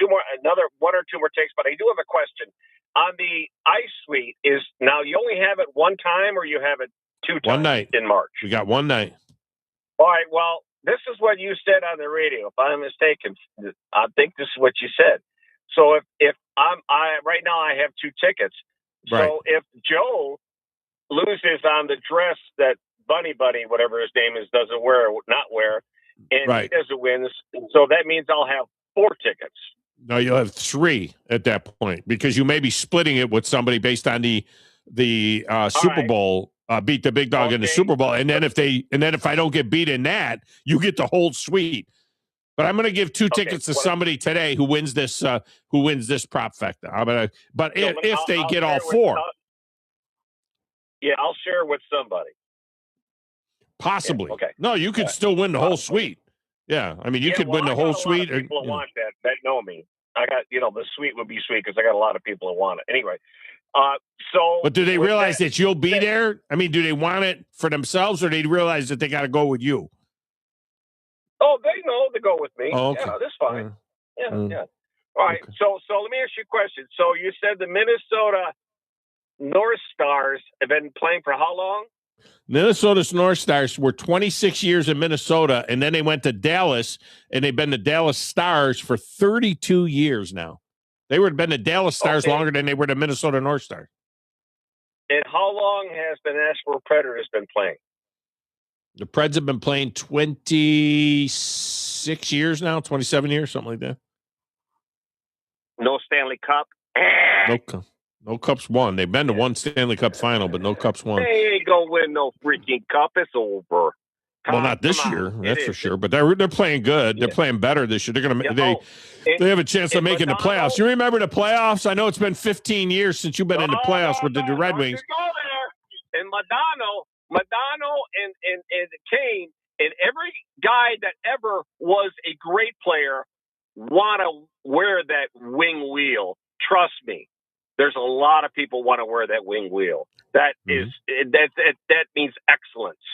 another one or two more takes, but I do have a question. On the ice suite, now you only have it one time or you have it two times One night. in March? We got one night. All right, well, this is what you said on the radio. If I'm mistaken, I think this is what you said. So if right now I have two tickets. Right. So if Joe loses on the dress that Bunny, whatever his name is, doesn't not wear, and he doesn't win, so that means I'll have four tickets. No, you'll have three at that point because you may be splitting it with somebody based on the Super Bowl. Beat the big dog in the Super Bowl, and then if I don't get beat in that, you get the whole suite. But I'm going to give two tickets to somebody today who wins this profecta. But if they get all four, I'll share with somebody. Possibly. Yeah, okay. No, you could still win the whole suite. Yeah, I mean, you could win the whole suite. A lot of people want that know me. I got the suite would be sweet because I got a lot of people who want it. Anyway. But do they realize that you'll be there? I mean, do they want it for themselves, or do they realize that they got to go with you? Oh, they know to go with me. Oh, okay. Yeah, that's fine. Yeah. All right. Okay. So let me ask you a question. So you said the Minnesota North Stars have been playing for how long? Minnesota's North Stars were 26 years in Minnesota, and then they went to Dallas, and they've been the Dallas Stars for 32 years now. They would have been the Dallas Stars longer than they were the Minnesota North Stars. And how long has the Nashville Predators been playing? The Preds have been playing 26 years now, 27 years, something like that. No Stanley Cup? No cups won. They've been to one Stanley Cup final, but no cups won. They ain't going to win no freaking cup. It's over. Well, not this year, that's for sure. But they're playing good. They're playing better this year. They're going to they have a chance of making the playoffs. You remember the playoffs? I know it's been 15 years since you've been in the playoffs with the Red Wings. Go there. And Madonna, and Kane, and every guy that ever was a great player want to wear that wing wheel. Trust me, there's a lot of people want to wear that wing wheel. That that means excellence.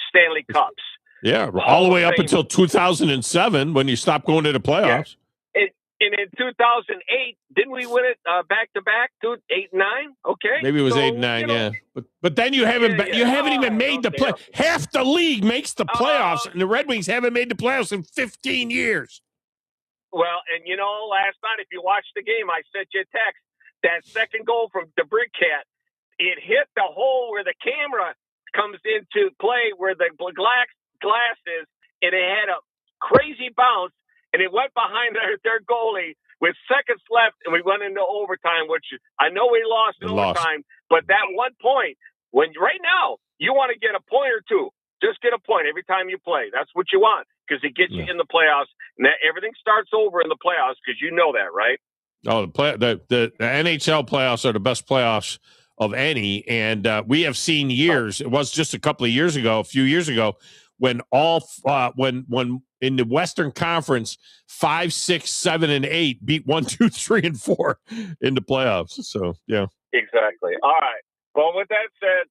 Stanley Cups. Yeah, all the way up until 2007 when you stopped going to the playoffs. Yeah. And in 2008, didn't we win it back to back? 8 and 9. Okay, maybe it was 8 and 9. Yeah, but then you haven't even made the play. Half the league makes the playoffs, and the Red Wings haven't made the playoffs in 15 years. Well, and last night if you watched the game, I sent you a text. That second goal from the Brickcat, it hit the hole where the camera comes into play where the glass is, and it had a crazy bounce, and it went behind their goalie with seconds left, and we went into overtime, which I know we lost in overtime, but that 1 point, when right now you want to get a point or two, just get a point every time you play. That's what you want because it gets you in the playoffs, and everything starts over in the playoffs because you know that, right? Oh, the NHL playoffs are the best playoffs of any, and we have seen years. It was just a few years ago, when when in the Western Conference, 5, 6, 7, and 8 beat 1, 2, 3, and 4 in the playoffs. So yeah, exactly. All right. Well, with that said,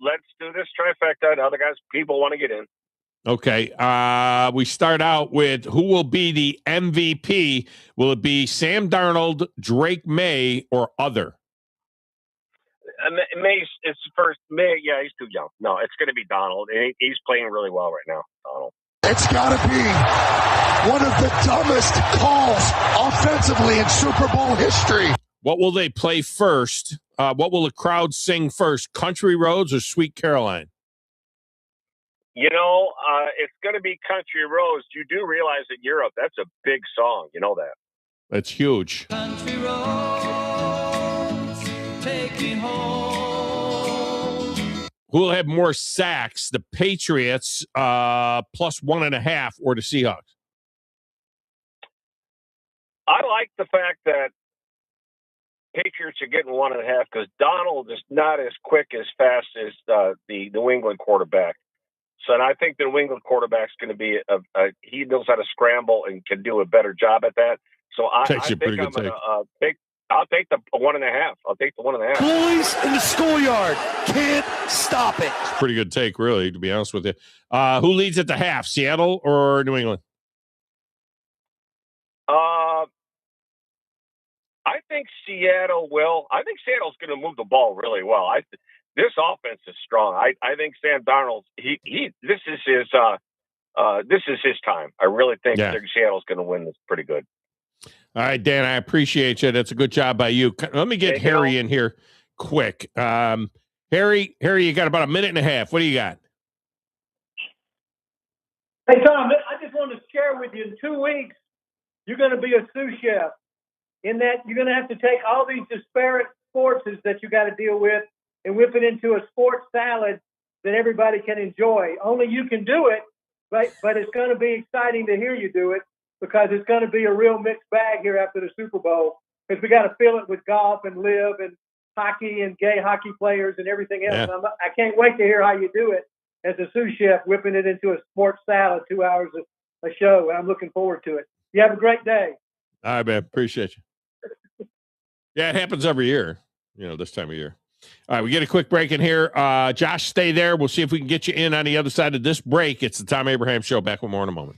let's do this trifecta. Other people want to get in. Okay. We start out with who will be the MVP. Will it be Sam Darnold, Drake May, or other? May's it's first. May, yeah, he's too young. No, it's going to be Donald. He's playing really well right now. Donald. It's got to be one of the dumbest calls offensively in Super Bowl history. What will they play first? What will the crowd sing first? Country Roads or Sweet Caroline? It's going to be Country Roads. You do realize in Europe that's a big song. You know that. That's huge. Country roads, take me home. Who will have more sacks, the Patriots plus 1.5 or the Seahawks? I like the fact that Patriots are getting 1.5 because Donald is not as quick as fast as the New England quarterback. So, and I think the New England quarterback's going to be he knows how to scramble and can do a better job at that. So I think I'm going to I'll take the 1.5. I'll take the 1.5. Boys in the schoolyard can't stop it. It's a pretty good take, really, to be honest with you. Who leads at the half, Seattle or New England? think Seattle will. I think Seattle's going to move the ball really well. This offense is strong. I think Sam Darnold. This is his time. I really think Seattle's going to win this pretty good. All right, Dan, I appreciate you. That's a good job by you. Let me get Harry in here quick. Harry, you got about a minute and a half. What do you got? Hey, Tom, I just wanted to share with you, in 2 weeks, you're going to be a sous chef. In that, you're going to have to take all these disparate sports that you got to deal with and whip it into a sports salad that everybody can enjoy. Only you can do it, but it's going to be exciting to hear you do it, because it's going to be a real mixed bag here after the Super Bowl, because we got to fill it with golf and live and hockey and gay hockey players and everything else. Yeah. I can't wait to hear how you do it as a sous chef, whipping it into a sports salad, 2 hours a show, and I'm looking forward to it. You have a great day. All right, man. Appreciate you. Yeah, it happens every year, this time of year. All right, we get a quick break in here. Josh, stay there. We'll see if we can get you in on the other side of this break. It's the Thom Abraham Show. Back with more in a moment.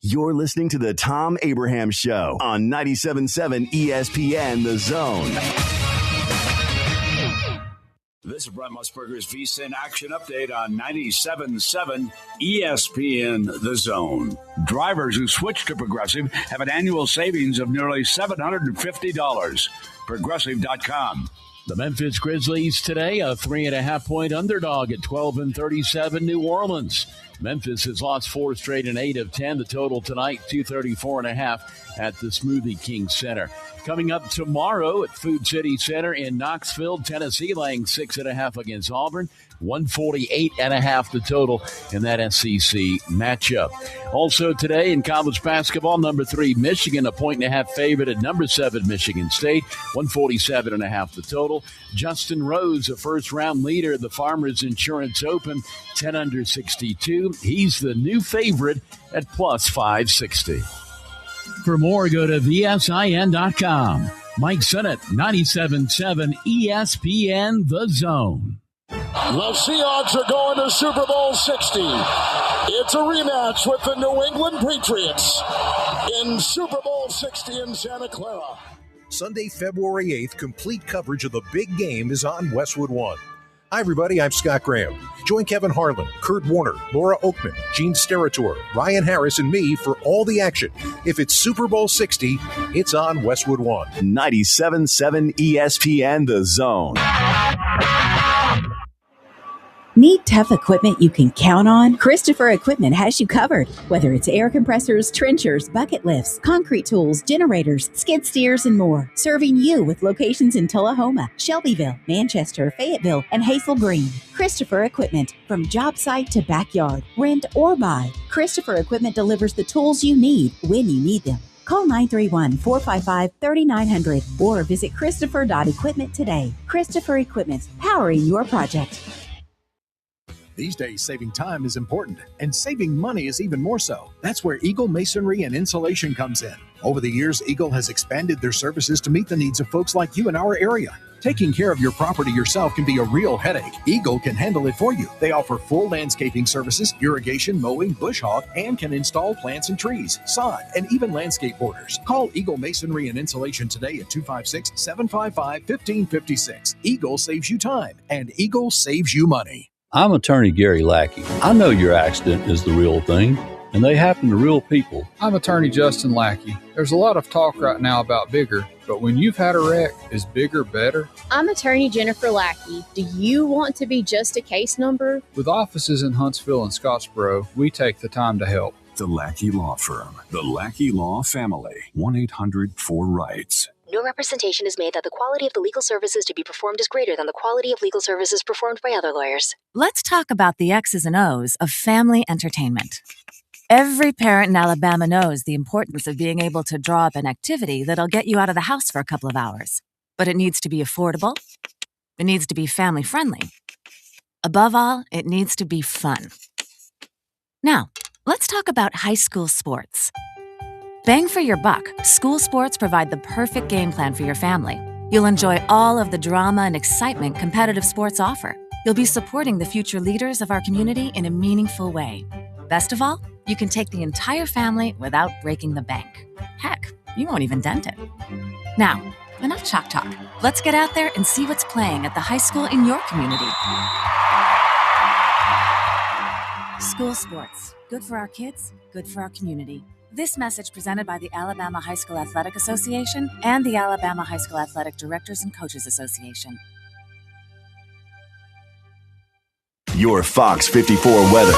You're listening to the Thom Abraham Show on 97.7 ESPN The Zone. This is Brent Musburger's VSiN Action Update on 97.7 ESPN The Zone. Drivers who switch to Progressive have an annual savings of nearly $750. Progressive.com. The Memphis Grizzlies today, a 3.5-point underdog at 12-37 New Orleans. Memphis has lost 4 straight and 8 of 10. The total tonight, 234.5 at the Smoothie King Center. Coming up tomorrow at Food City Center in Knoxville, Tennessee, laying 6.5 against Auburn. 148.5 the total in that SEC matchup. Also today in college basketball, number 3 Michigan, a 1.5 favorite at number 7 Michigan State. 147.5 the total. Justin Rose, a first-round leader of the Farmers Insurance Open, 10 under 62. He's the new favorite at plus 560. For more, go to VSIN.com. Mike Sennett, 97.7 ESPN The Zone. The Seahawks are going to Super Bowl 60. It's a rematch with the New England Patriots in Super Bowl 60 in Santa Clara. Sunday, February 8th, complete coverage of the big game is on Westwood One. Hi, everybody. I'm Scott Graham. Join Kevin Harlan, Kurt Warner, Laura Oakman, Gene Steratore, Ryan Harris, and me for all the action. If it's Super Bowl 60, it's on Westwood One. 97.7 ESPN The Zone. Need tough equipment you can count on? Christopher Equipment has you covered. Whether it's air compressors, trenchers, bucket lifts, concrete tools, generators, skid steers, and more. Serving you with locations in Tullahoma, Shelbyville, Manchester, Fayetteville, and Hazel Green. Christopher Equipment. From job site to backyard, rent or buy, Christopher Equipment delivers the tools you need when you need them. Call 931-455-3900 or visit Christopher.equipment today. Christopher Equipment, powering your project. These days, saving time is important, and saving money is even more so. That's where Eagle Masonry and Insulation comes in. Over the years, Eagle has expanded their services to meet the needs of folks like you in our area. Taking care of your property yourself can be a real headache. Eagle can handle it for you. They offer full landscaping services, irrigation, mowing, bush hog, and can install plants and trees, sod, and even landscape borders. Call Eagle Masonry and Insulation today at 256-755-1556. Eagle saves you time, and Eagle saves you money. I'm attorney Gary Lackey. I know your accident is the real thing, and they happen to real people. I'm attorney Justin Lackey. There's a lot of talk right now about bigger, but when you've had a wreck, is bigger better? I'm attorney Jennifer Lackey. Do you want to be just a case number? With offices in Huntsville and Scottsboro, we take the time to help. The Lackey Law Firm. The Lackey Law Family. 1-800-4RIGHTS. No representation is made that the quality of the legal services to be performed is greater than the quality of legal services performed by other lawyers. Let's talk about the X's and O's of family entertainment. Every parent in Alabama knows the importance of being able to draw up an activity that'll get you out of the house for a couple of hours. But it needs to be affordable. It needs to be family-friendly. Above all, it needs to be fun. Now, let's talk about high school sports. Bang for your buck, school sports provide the perfect game plan for your family. You'll enjoy all of the drama and excitement competitive sports offer. You'll be supporting the future leaders of our community in a meaningful way. Best of all, you can take the entire family without breaking the bank. Heck, you won't even dent it. Now, enough chalk talk. Let's get out there and see what's playing at the high school in your community. School sports. Good for our kids, good for our community. This message presented by the Alabama High School Athletic Association and the Alabama High School Athletic Directors and Coaches Association. Your Fox 54 weather.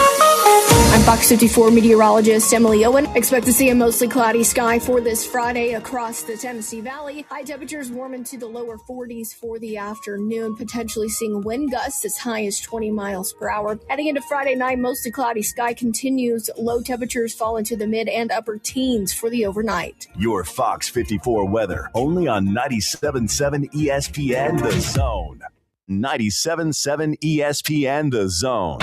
I'm Fox 54 meteorologist Emily Owen. Expect to see a mostly cloudy sky for this Friday across the Tennessee Valley. High temperatures warm into the lower 40s for the afternoon, potentially seeing wind gusts as high as 20 miles per hour. Heading into Friday night, mostly cloudy sky continues. Low temperatures fall into the mid and upper teens for the overnight. Your Fox 54 weather, only on 97.7 ESPN The Zone. 97.7 ESPN The Zone.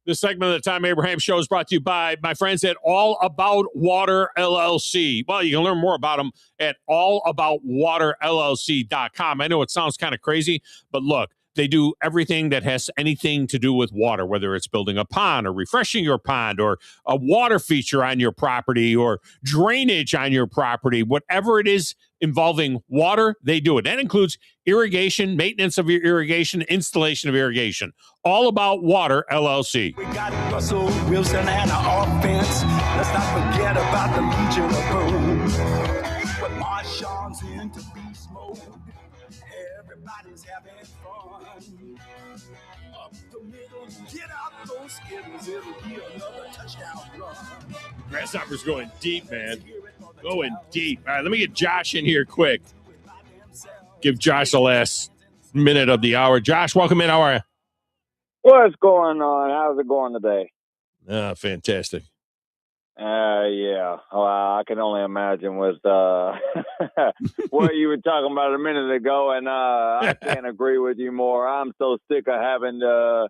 This segment of the Tom Abraham Show is brought to you by my friends at All About Water LLC. Well, you can learn more about them at allaboutwaterllc.com. I know it sounds kind of crazy, but look, they do everything that has anything to do with water, whether it's building a pond or refreshing your pond or a water feature on your property or drainage on your property. Whatever it is involving water, they do it. That includes irrigation, maintenance of your irrigation, installation of irrigation. All About Water LLC. We got Russell Wilson and our offense. Let's not forget about the Legion of Boom. With Marshawn's into beast mode. Everybody's having fun. Up the middle, get out those skittles. It'll be another touchdown run. Grasshopper's going deep, man. Going deep. All right, let me get Josh in here quick. Give Josh the last minute of the hour. Josh, welcome in. How are you? What's going on? How's it going today? Fantastic. Yeah. Well, I can only imagine with what you were talking about a minute ago, and I can't agree with you more. I'm so sick of having to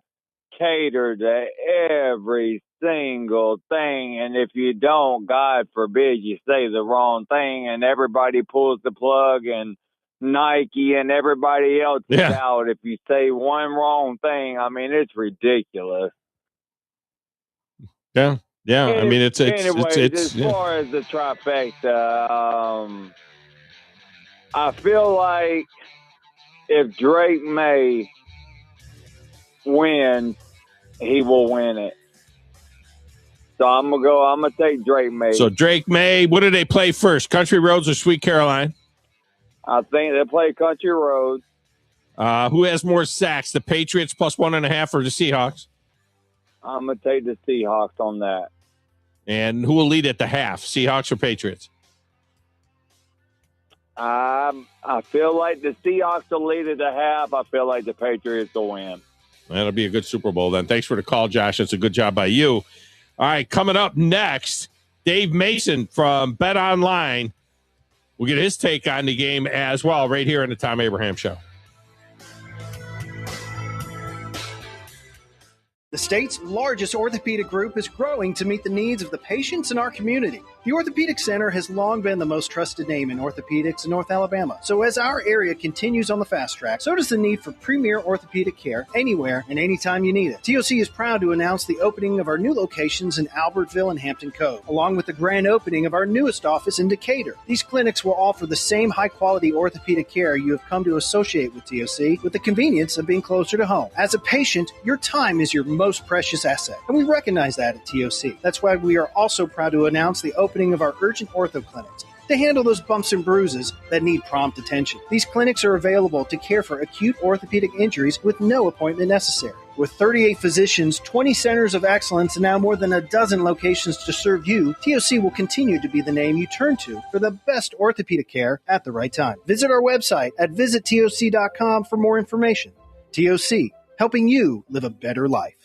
cater to every single thing, and if you don't, God forbid, you say the wrong thing, and everybody pulls the plug, and Nike and everybody else is out if you say one wrong thing. I mean, it's ridiculous. Yeah. I mean, it's as far as the trifecta, I feel like if Drake May wins, he will win it. So I'm gonna take Drake May. So Drake May, what do they play first? Country Roads or Sweet Caroline? I think they play Country Roads. Who has more sacks, the Patriots plus 1.5 or the Seahawks? I'm going to take the Seahawks on that. And who will lead at the half, Seahawks or Patriots? I feel like the Seahawks will lead at the half. I feel like the Patriots will win. That'll be a good Super Bowl then. Thanks for the call, Josh. It's a good job by you. All right, coming up next, Dave Mason from Bet Online. We'll get his take on the game as well right here on the Tom Abraham Show. The state's largest orthopedic group is growing to meet the needs of the patients in our community. The Orthopedic Center has long been the most trusted name in orthopedics in North Alabama. So as our area continues on the fast track, so does the need for premier orthopedic care anywhere and anytime you need it. TOC is proud to announce the opening of our new locations in Albertville and Hampton Cove, along with the grand opening of our newest office in Decatur. These clinics will offer the same high-quality orthopedic care you have come to associate with TOC, with the convenience of being closer to home. As a patient, your time is your most precious asset, and we recognize that at TOC. That's why we are also proud to announce the opening of our urgent ortho clinics to handle those bumps and bruises that need prompt attention. These clinics are available to care for acute orthopedic injuries with no appointment necessary. With 38 physicians, 20 centers of excellence, and now more than a dozen locations to serve you, TOC will continue to be the name you turn to for the best orthopedic care at the right time. Visit our website at visittoc.com for more information. TOC, helping you live a better life.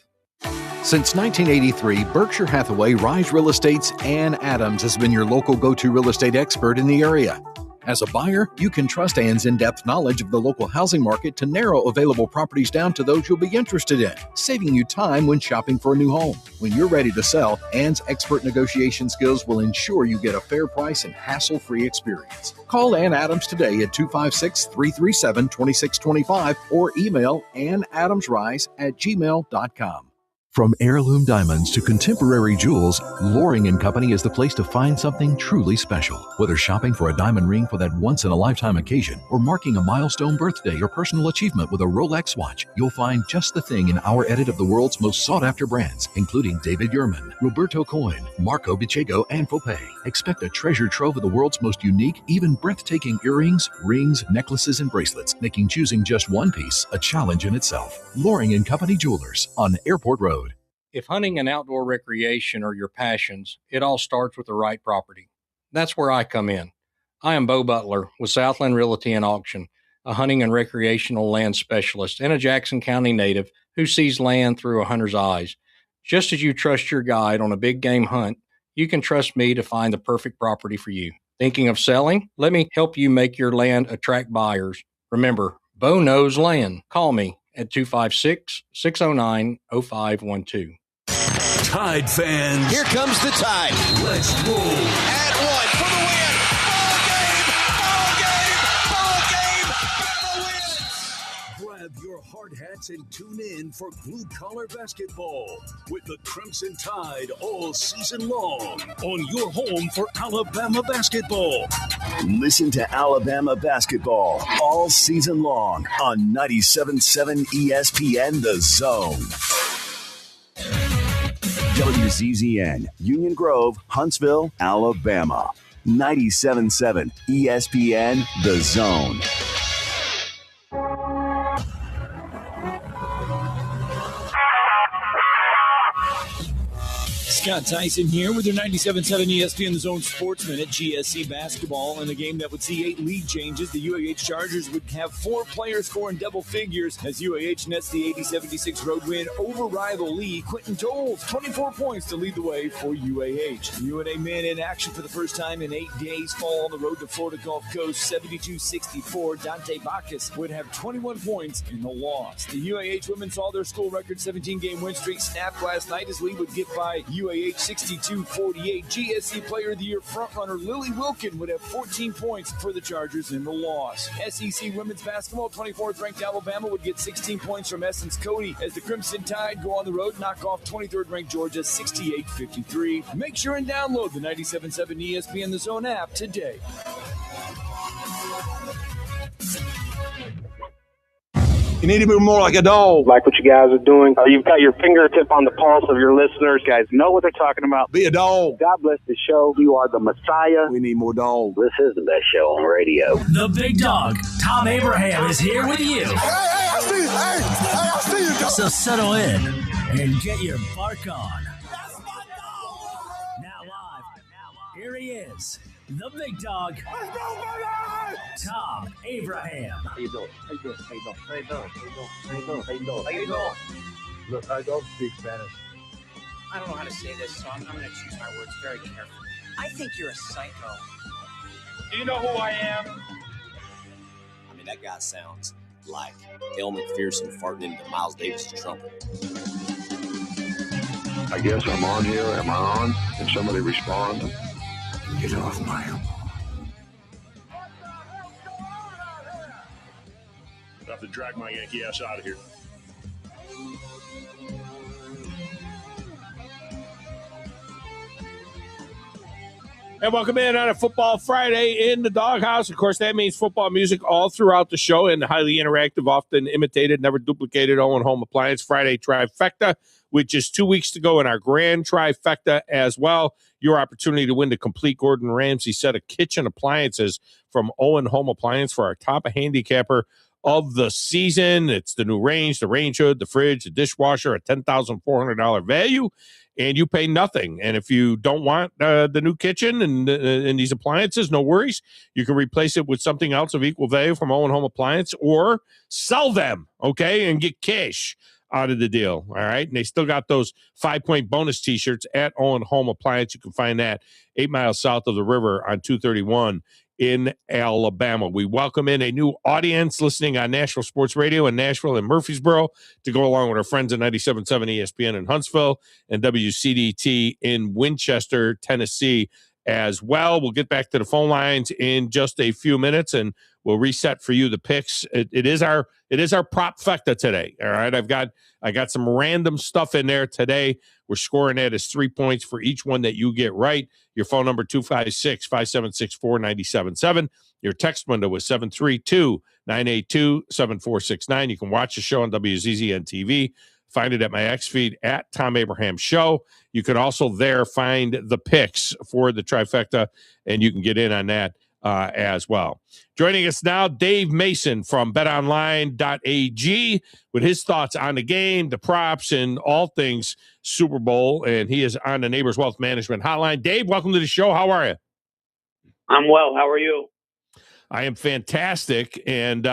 Since 1983, Berkshire Hathaway Rise Real Estate's Ann Adams has been your local go-to real estate expert in the area. As a buyer, you can trust Ann's in-depth knowledge of the local housing market to narrow available properties down to those you'll be interested in, saving you time when shopping for a new home. When you're ready to sell, Ann's expert negotiation skills will ensure you get a fair price and hassle-free experience. Call Ann Adams today at 256-337-2625 or email annadamsrise@gmail.com. From heirloom diamonds to contemporary jewels, Loring & Company is the place to find something truly special. Whether shopping for a diamond ring for that once-in-a-lifetime occasion or marking a milestone birthday or personal achievement with a Rolex watch, you'll find just the thing in our edit of the world's most sought-after brands, including David Yurman, Roberto Coin, Marco Bicego, and Fopay. Expect a treasure trove of the world's most unique, even breathtaking earrings, rings, necklaces, and bracelets, making choosing just one piece a challenge in itself. Loring & Company Jewelers on Airport Road. If hunting and outdoor recreation are your passions, it all starts with the right property. That's where I come in. I am Bo Butler with Southland Realty and Auction, a hunting and recreational land specialist and a Jackson County native who sees land through a hunter's eyes. Just as you trust your guide on a big game hunt, you can trust me to find the perfect property for you. Thinking of selling? Let me help you make your land attract buyers. Remember, Bo knows land. Call me at 256-609-0512. Tide fans. Here comes the Tide. Let's roll. And one for the win. Ball game. Grab your hard hats and tune in for Blue Collar Basketball with the Crimson Tide all season long on your home for Alabama basketball. Listen to Alabama basketball all season long on 97.7 ESPN The Zone. WZZN, Union Grove, Huntsville, Alabama. 97.7 ESPN The Zone. Scott Tyson here with your 97.7 ESPN The Zone Sports Minute. GSC basketball in a game that would see 8 lead changes. The UAH Chargers would have 4 players score in double figures as UAH nets the 80-76 road win over rival Lee. Quentin Tolles, 24 points to lead the way for UAH. UNA men in action for the first time in 8 days fall on the road to Florida Gulf Coast, 72-64. Dante Bacchus would have 21 points in the loss. The UAH women saw their school record 17-game win streak snapped last night as Lee would get by UAH 62-48. GSC Player of the Year frontrunner Lily Wilkin would have 14 points for the Chargers in the loss. SEC women's basketball, 24th ranked Alabama would get 16 points from Essence Cody as the Crimson Tide go on the road, knock off 23rd ranked Georgia 68-53. Make sure and download the 97.7 ESPN The Zone app today. You need to be more like a dog. Like what you guys are doing. You've got your fingertip on the pulse of your listeners. You guys know what they're talking about. Be a dog. God bless the show. You are the Messiah. We need more dogs. This is the best show on radio. The big dog, Thom Abraham, is here with you. Hey, I see you. I see you. So settle in and get your bark on. Now live, here he is, the big dog, Thom Abraham. How you doing? Look, I don't speak Spanish. I don't know how to say this, so I'm going to choose my words very carefully. I think you're a psycho. Do you know who I am? I mean, that guy sounds like El McPherson farting into Miles Davis' trumpet. I guess I'm on here. Am I on? Can somebody respond? Get off my elbow. I have to drag my Yankee ass out of here. And welcome in on a Football Friday in the Doghouse. Of course, that means football music all throughout the show and highly interactive, often imitated, never duplicated, Owen Home Appliance Friday Trifecta, with just 2 weeks to go in our grand trifecta as well. Your opportunity to win the complete Gordon Ramsay set of kitchen appliances from Owen Home Appliance for our top handicapper of the season. It's the new range, the range hood, the fridge, the dishwasher, a $10,400 value, and you pay nothing. And if you don't want the new kitchen and these appliances, no worries. You can replace it with something else of equal value from Owen Home Appliance or sell them, okay, and get cash out of the deal, all right? And they still got those 5-point bonus T-shirts at Owen Home Appliance. You can find that 8 miles south of the river on 231 in Alabama. We welcome in a new audience listening on National Sports Radio in Nashville and Murfreesboro to go along with our friends at 97.7 ESPN in Huntsville and WCDT in Winchester, Tennessee as well. We'll get back to the phone lines in just a few minutes, and we'll reset for you the picks. It is our prop fecta today. All right, I got some random stuff in there today. We're scoring that as 3 points for each one that you get right. Your phone number 256-576-4977. Your text window is 732-982-7469. You can watch the show on WZZN TV. Find it at my X feed at Thom Abraham Show. You can also there find the picks for the trifecta, and you can get in on that as well. Joining us now, Dave Mason from betonline.ag with his thoughts on the game, the props, and all things Super Bowl. And he is on the Neighbors Wealth Management Hotline. Dave, welcome to the show. How are you? I'm well. How are you? I am fantastic. And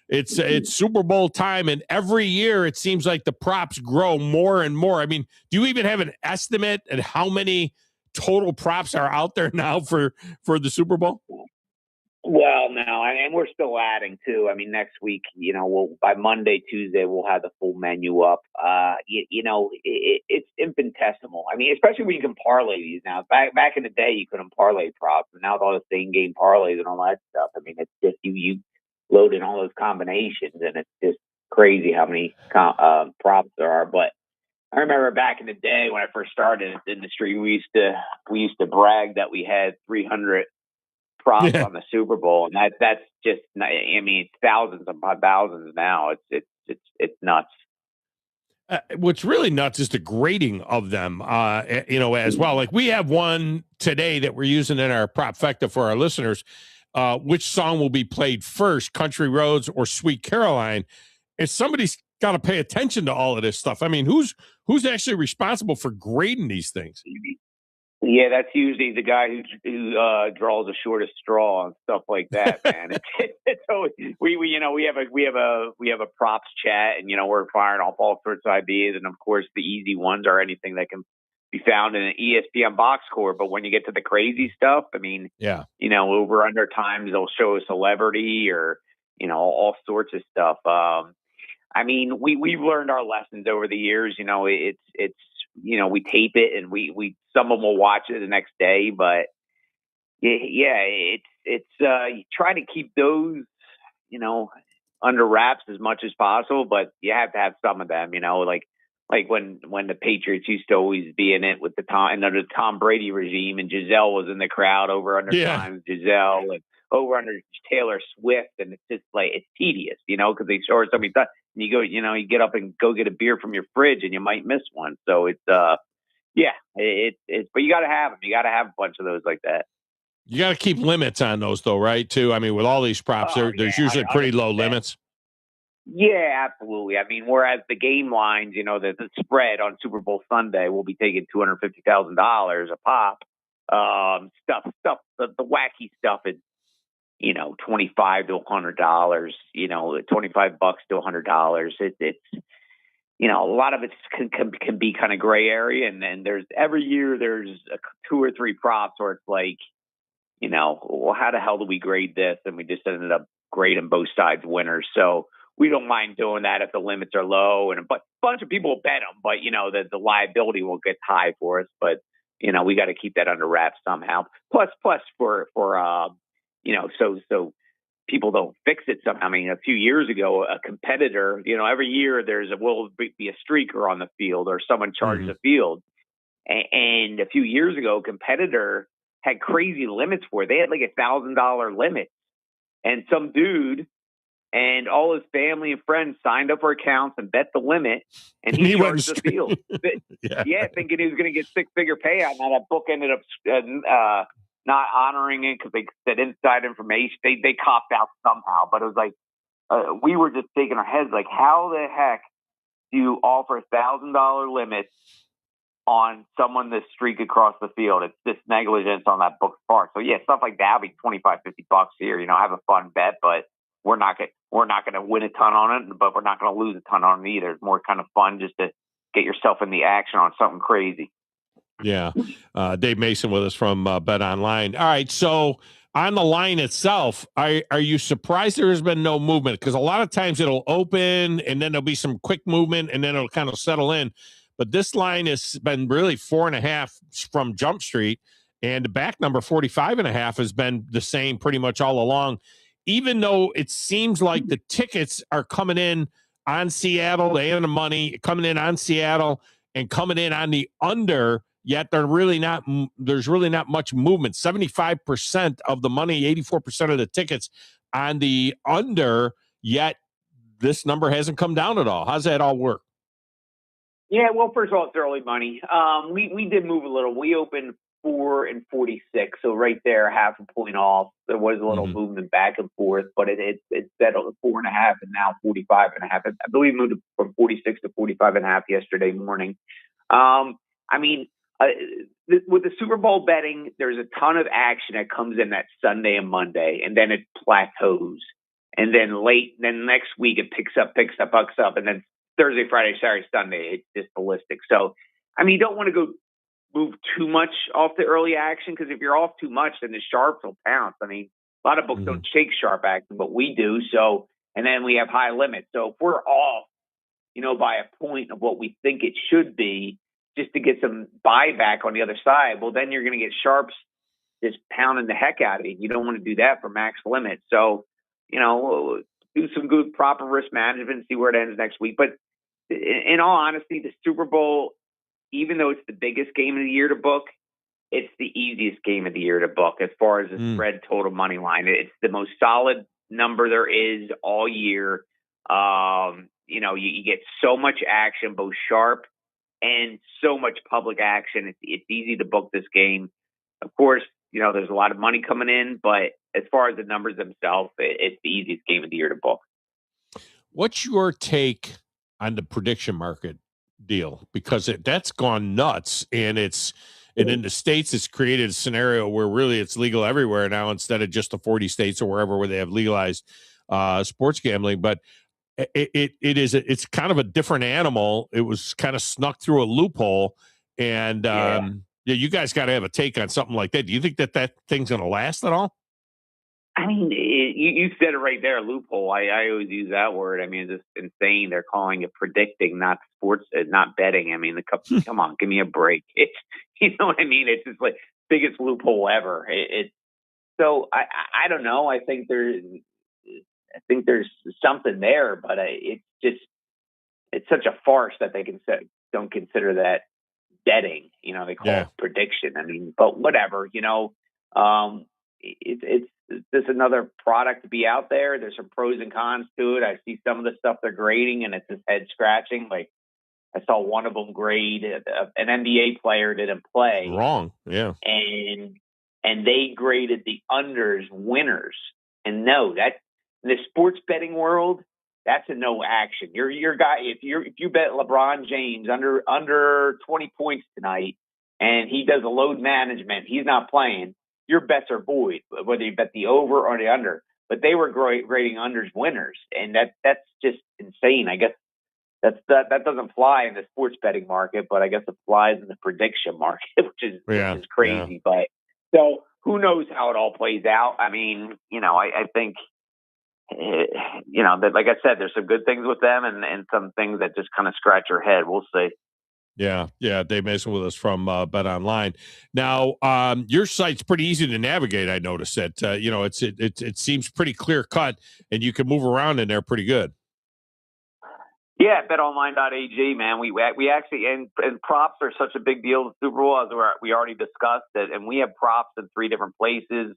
it's Super Bowl time, and every year it seems like the props grow more and more. I mean, do you even have an estimate at how many total props are out there now for the Super Bowl? Well, no, and we're still adding too. I mean, next week, by Monday, Tuesday, we'll have the full menu up. It's infinitesimal. I mean, especially when you can parlay these now. Back in the day, you couldn't parlay props, and now with all the same game parlays and all that stuff. I mean, it's just you load in all those combinations, and it's just crazy how many props there are. But I remember back in the day when I first started in this industry, we used to brag that we had 300 props on the Super Bowl, and that's just, I mean, it's thousands upon thousands now. It's nuts. What's really nuts is the grading of them, as well. Like we have one today that we're using in our Propfecta for our listeners. Which song will be played first, Country Roads or Sweet Caroline? And somebody's got to pay attention to all of this stuff. I mean, who's actually responsible for grading these things? Yeah, that's usually the guy who draws the shortest straw and stuff like that, man. It's always, we have a props chat, and we're firing off all sorts of ideas, and of course the easy ones are anything that can be found in an ESPN box score. But when you get to the crazy stuff, I mean, over under times they'll show a celebrity or all sorts of stuff. I mean, we've learned our lessons over the years. It's we tape it, and we some of them will watch it the next day. But it's you try to keep those under wraps as much as possible. But you have to have some of them. Like when the Patriots used to always be in it with the Tom Brady regime, and Giselle was in the crowd over under times Giselle and over under Taylor Swift, and it's just like it's tedious, because they show somebody done. And you go, you get up and go get a beer from your fridge, and you might miss one. So it's but you got to have them. You got to have a bunch of those like that. You got to keep limits on those, though, right? Too. I mean, with all these props, there's usually pretty low limits. Yeah, absolutely. I mean, whereas the game lines, the spread on Super Bowl Sunday will be taking $250,000 a pop. The wacky stuff is, $25 to $100. $25 to $100. It's a lot of it can be kind of gray area, and then every year there's 2 or 3 props where it's like, well, how the hell do we grade this? And we just ended up grading both sides winners. So we don't mind doing that if the limits are low, and a bunch of people will bet them, but the liability will get high for us. But we got to keep that under wraps somehow. Plus for so people don't fix it somehow. I mean, a few years ago, a competitor, every year will be a streaker on the field or someone charges the field, and a few years ago, a competitor had crazy limits for it. They had like $1,000 limit, and some dude and all his family and friends signed up for accounts and bet the limit, and he charged the field. Thinking he was going to get 6-figure payout. Now that book ended up not honoring it because they said inside information. They copped out somehow, but it was like we were just shaking our heads like, how the heck do you offer $1,000 limits on someone to streak across the field? It's just negligence on that book's part. So stuff like that will be $25-$50 here. Have a fun bet, but we're not going to win a ton on it, but we're not going to lose a ton on it either. It's more kind of fun just to get yourself in the action on something crazy. Yeah. Dave Mason with us from Bet Online. All right. So on the line itself, are you surprised there has been no movement? Because a lot of times it'll open and then there'll be some quick movement and then it'll kind of settle in. But this line has been really 4.5 from Jump Street. And the back number 45.5 has been the same pretty much all along, even though it seems like the tickets are coming in on Seattle, they have the money coming in on Seattle and coming in on the under, yet there's really not much movement. 75% of the money, 84% of the tickets on the under, yet this number hasn't come down at all. How's that all work? Yeah, well, first of all, it's early money. We did move a little. We opened 4 and 46, so right there, half a point off. There was a little movement back and forth, but it settled at 4.5 and now 45.5. I believe moved from 46 to 45.5 yesterday morning. With the Super Bowl betting, there's a ton of action that comes in that Sunday and Monday, and then it plateaus. And then next week it picks up, and then Thursday, Friday, Saturday, Sunday, it's just ballistic. So, you don't want to move too much off the early action, because if you're off too much, then the sharps will pounce. A lot of books don't shake sharp action, but we do. So, and then we have high limits. So if we're off, by a point of what we think it should be, just to get some buyback on the other side, well, then you're going to get sharps just pounding the heck out of you. You don't want to do that for max limit. So, do some good, proper risk management and see where it ends next week. But in all honesty, the Super Bowl, even though it's the biggest game of the year to book, it's the easiest game of the year to book as far as the spread total money line. It's the most solid number there is all year. You get so much action, both sharp and so much public action. It's easy to book this game. Of course, there's a lot of money coming in, but as far as the numbers themselves, it's the easiest game of the year to book. What's your take on the prediction market deal? Because that's gone nuts, and in the States, it's created a scenario where really it's legal everywhere now instead of just the 40 states or wherever where they have legalized sports gambling. But it's kind of a different animal. It was kind of snuck through a loophole, and you guys got to have a take on something like that. Do you think that thing's going to last at all? You said it right there, loophole. I always use that word. It's just insane. They're calling it predicting, not sports, not betting. Come on, give me a break. You know what I mean? It's just like biggest loophole ever. So I don't know. I think there's something there, but it's such a farce that they don't consider that betting. They call it prediction. But whatever. It's just another product to be out there. There's some pros and cons to it. I see some of the stuff they're grading, and it's just head scratching. Like I saw one of them grade an NBA player didn't play wrong, and they graded the unders winners. And no, that in the sports betting world, that's a no action. Your guy, if you bet LeBron James under 20 points tonight, and he does a load management, he's not playing. Your bets are void, whether you bet the over or the under. But they were grading unders winners, and that's just insane. I guess that doesn't fly in the sports betting market, but I guess it flies in the prediction market, which is crazy. Yeah. But so who knows how it all plays out? I think that, like I said, there's some good things with them and some things that just kind of scratch your head. We'll see. Yeah. Dave Mason with us from Bet Online. Now, your site's pretty easy to navigate. I noticed that. It seems pretty clear cut, and you can move around in there pretty good. Yeah, betonline.ag, man. We actually and props are such a big deal with Super Bowl, as we already discussed it, and we have props in 3 different places.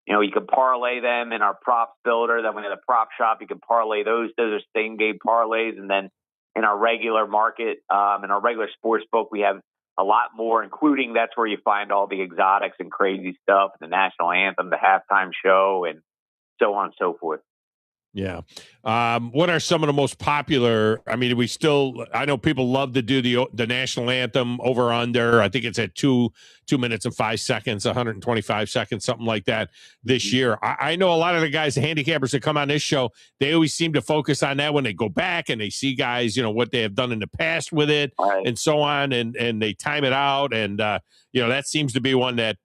You can parlay them in our props builder. Then when in the prop shop, you can parlay those. Those are same game parlays, and then in our regular market, in our regular sports book, we have a lot more, including that's where you find all the exotics and crazy stuff, the national anthem, the halftime show, and so on and so forth. Yeah. What are some of the most popular? I know people love to do the national anthem over under. I think it's at 2 minutes and 5 seconds, 125 seconds, something like that this year. I know a lot of the guys, the handicappers that come on this show, they always seem to focus on that when they go back and they see guys, what they have done in the past with it and so on. And they time it out. And, that seems to be one that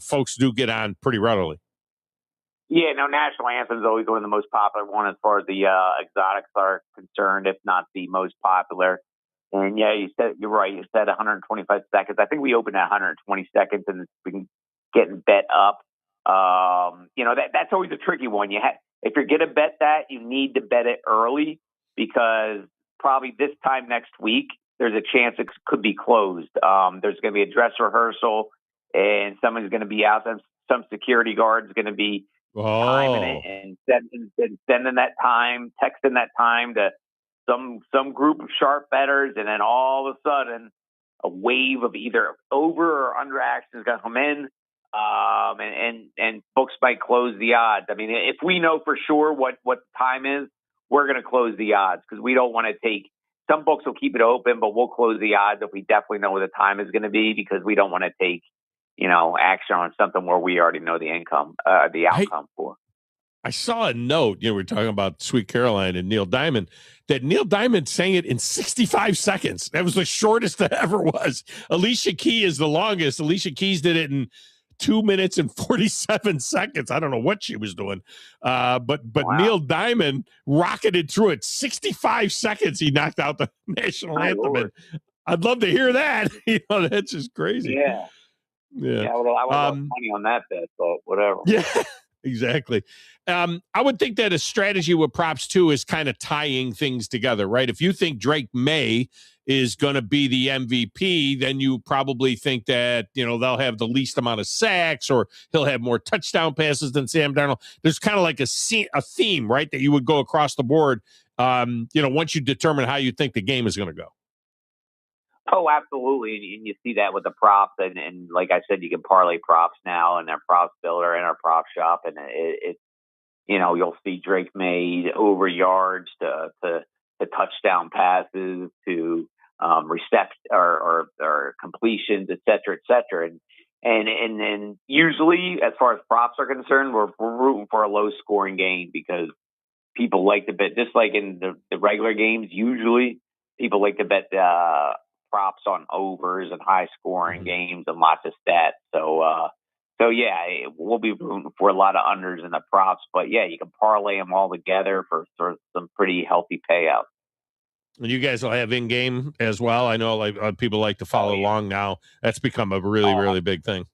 folks do get on pretty readily. Yeah, no, national anthem is always one of the most popular one as far as the exotics are concerned, if not the most popular. And yeah, you're right. You said 125 seconds. I think we opened at 120 seconds, and it's been getting bet up. That's always a tricky one. If you're going to bet that, you need to bet it early, because probably this time next week, there's a chance it could be closed. There's going to be a dress rehearsal, and someone's going to be out. Some security guard's going to be timing it and sending that time, texting that time to some group of sharp bettors, and then all of a sudden, a wave of either over or under action is going to come in. And books might close the odds. I mean, if we know for sure what the time is, we're going to close the odds, because we don't want to take. Some books will keep it open, but we'll close the odds if we definitely know what the time is going to be, because we don't want to take, action on something where we already know the outcome for. I saw a note, we're talking about Sweet Caroline and Neil Diamond, that Neil Diamond sang it in 65 seconds. That was the shortest that ever was. Alicia Keys is the longest. Alicia Keys did it in 2 minutes and 47 seconds. I don't know what she was doing. But wow. Neil Diamond rocketed through it. 65 seconds he knocked out the national anthem. And I'd love to hear that. That's just crazy. Yeah. I would have money on that bet, but whatever. Yeah. Exactly. I would think that a strategy with props too is kind of tying things together, right? If you think Drake May is going to be the MVP, then you probably think that, they'll have the least amount of sacks, or he'll have more touchdown passes than Sam Darnold. There's kind of like a theme, right, that you would go across the board, once you determine how you think the game is going to go. Oh, absolutely. And you see that with the props. And like I said, you can parlay props now in our props builder and our prop shop. And it's you'll see Drake May over yards to touchdown passes to or completions, et cetera. And usually, as far as props are concerned, we're rooting for a low scoring game, because people like to bet, just like in the regular games, usually people like to bet props on overs and high scoring games and lots of stats. So yeah, we'll be rooting for a lot of unders in the props, but yeah, you can parlay them all together for sort of some pretty healthy payouts. And you guys will have in-game as well. I know people like to follow along now. That's become a really, really big thing.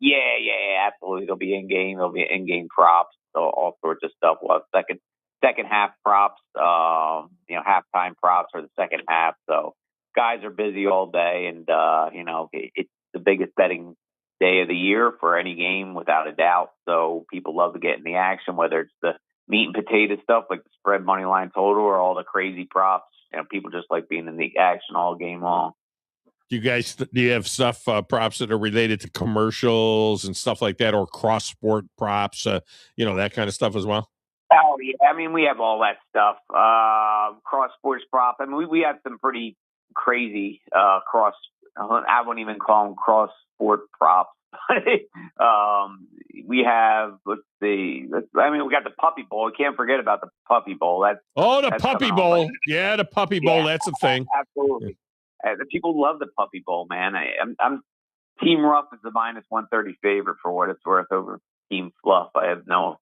Yeah, absolutely. There'll be in-game props, so all sorts of stuff. We'll have second half props, halftime props for the second half. So guys are busy all day, and it's the biggest betting day of the year for any game, without a doubt. So people love to get in the action, whether it's the meat and potato stuff like the spread, money line total, or all the crazy props. People just like being in the action all game long. Do you have stuff, props that are related to commercials and stuff like that, or cross sport props, that kind of stuff as well? Oh yeah, I mean, we have all that stuff. Cross sports prop. I mean, we have some pretty crazy cross. I wouldn't even call them cross sport props. We have. Let's see. We got the Puppy Bowl. We can't forget about the Puppy Bowl. The Puppy Bowl. Yeah, the Puppy Bowl. That's a thing. Absolutely. The people love the Puppy Bowl, man. I'm Team Ruff is the -130 favorite for what it's worth over Team Fluff. I have no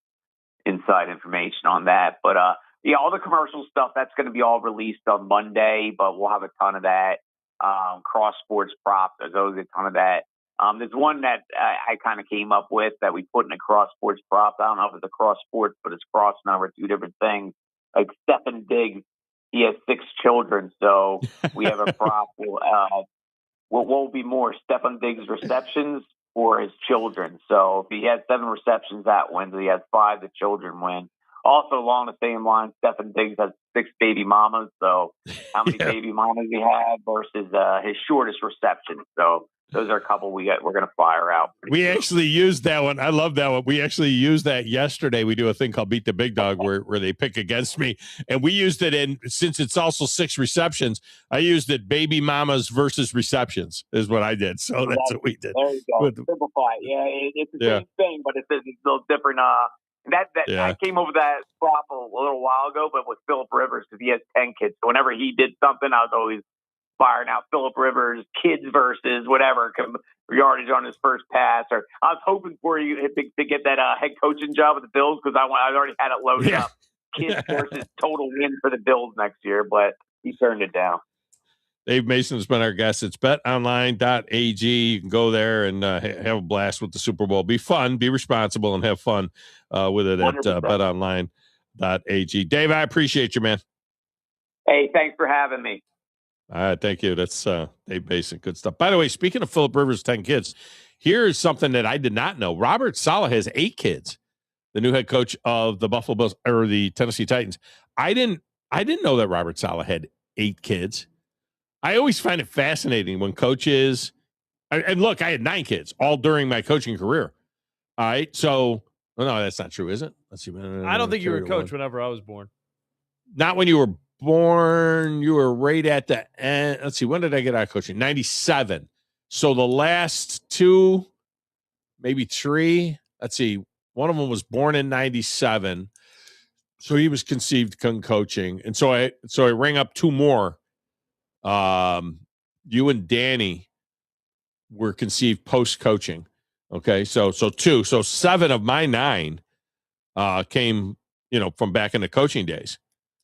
inside information on that, but all the commercial stuff, that's going to be all released on Monday, but we'll have a ton of that. Cross sports prop, there's always a ton of that. There's one that I kind of came up with that we put in a cross sports prop. I don't know if it's a cross sports, but it's crossing over two different things. Like Stephen Diggs, he has 6 children, so we have a prop. What will be more, Stephen Diggs receptions or his children? So if he has 7 receptions, that wins. If he has 5, the children win. Also, along the same line, Stephen Diggs has 6 baby mamas. So how many baby mamas he have versus his shortest reception? So those are a couple we're going to fire out. We actually used that one. I love that one. We actually used that yesterday. We do a thing called Beat the Big Dog where they pick against me. And we used it since it's also 6 receptions, I used it baby mamas versus receptions is what I did. So that's what we did. There you go. Simplify. Yeah, it's the same thing, but it's a little different. I came over that prop a little while ago, but with Phillip Rivers, because he has 10 kids. So whenever he did something, I was always firing out Phillip Rivers, kids versus whatever, yardage on his first pass. Or I was hoping for you to get that head coaching job with the Bills, because I already had it loaded up. Kids versus total win for the Bills next year, but he turned it down. Dave Mason has been our guest. It's betonline.ag. You can go there and have a blast with the Super Bowl. Be fun, be responsible, and have fun with it 100%. At betonline.ag. Dave, I appreciate you, man. Hey, thanks for having me. All right, thank you. That's Dave Mason. Good stuff. By the way, speaking of Phillip Rivers' 10 kids, here's something that I did not know. Robert Saleh has 8 kids, the new head coach of the Buffalo Bills or the Tennessee Titans. I didn't know that Robert Saleh had 8 kids. I always find it fascinating when coaches, and look, I had 9 kids all during my coaching career. All right, so no, that's not true, is it? Let's see. I don't think you were a coach whenever I was born. Not when you were born. You were right at the end. Let's see. When did I get out of coaching? 97. So the last 2, maybe 3. Let's see. One of them was born in 97. So he was conceived coaching. And so I rang up 2 more. You and Danny were conceived post-coaching. Okay. So 2. So 7 of my 9 came, from back in the coaching days.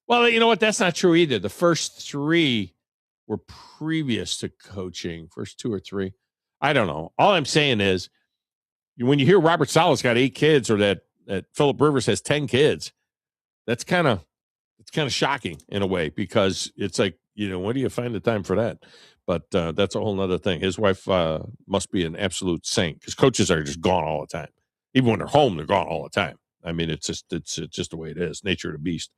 Well, you know what? That's not true either. The first 3 were previous to coaching. First 2 or 3. I don't know. All I'm saying is when you hear Robert Saleh's got 8 kids or that Phillip Rivers has 10 kids, it's kind of shocking in a way because it's like, when do you find the time for that? But that's a whole nother thing. His wife must be an absolute saint because coaches are just gone all the time. Even when they're home, they're gone all the time. I mean, it's just the way it is. Nature of the beast.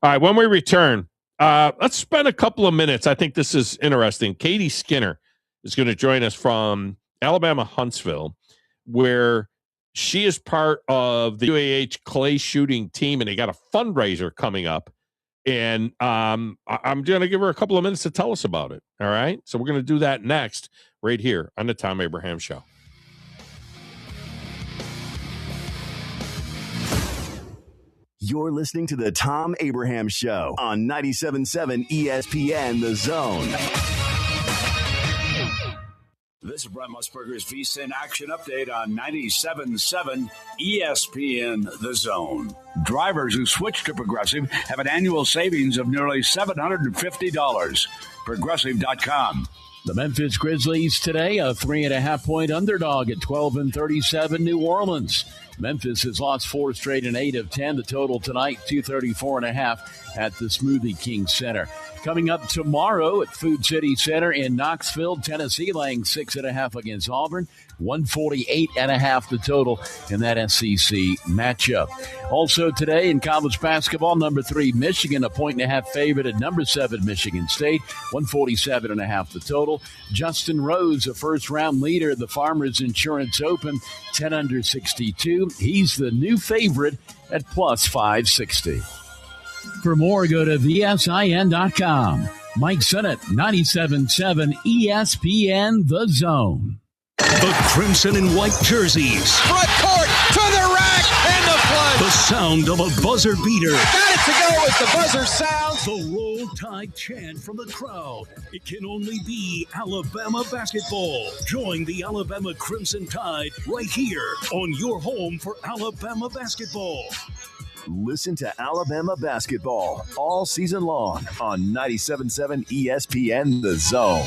All right, when we return, let's spend a couple of minutes. I think this is interesting. Katie Skinner is going to join us from Alabama Huntsville, where she is part of the UAH clay shooting team, and they got a fundraiser coming up. And I'm going to give her a couple of minutes to tell us about it. All right, so we're going to do that next right here on the Thom Abraham Show. You're listening to the Thom Abraham Show on 97.7 ESPN The Zone. This is Brent Musburger's VSiN Action Update on 97.7 ESPN The Zone. Drivers who switch to Progressive have an annual savings of nearly $750. Progressive.com. The Memphis Grizzlies today, a 3.5-point underdog at 12-37 New Orleans. Memphis has lost 4 straight and 8 of 10. The total tonight, 234.5 at the Smoothie King Center. Coming up tomorrow at Food City Center in Knoxville, Tennessee, laying 6.5 against Auburn. 148.5 the total in that SEC matchup. Also today in college basketball, number 3 Michigan, a 1.5 favorite at number 7 Michigan State. 147.5 the total. Justin Rose, a first-round leader at the Farmers Insurance Open, 10 under 62. He's the new favorite at plus 560. For more, go to VSIN.com. Mike Sennett, 97.7 ESPN The Zone. The crimson and white jerseys. Front court to the rack and the flush. The sound of a buzzer beater. Got it to go as the buzzer sounds. The Roll Tide chant from the crowd. It can only be Alabama basketball. Join the Alabama Crimson Tide right here on your home for Alabama basketball. Listen to Alabama basketball all season long on 97.7 ESPN The Zone.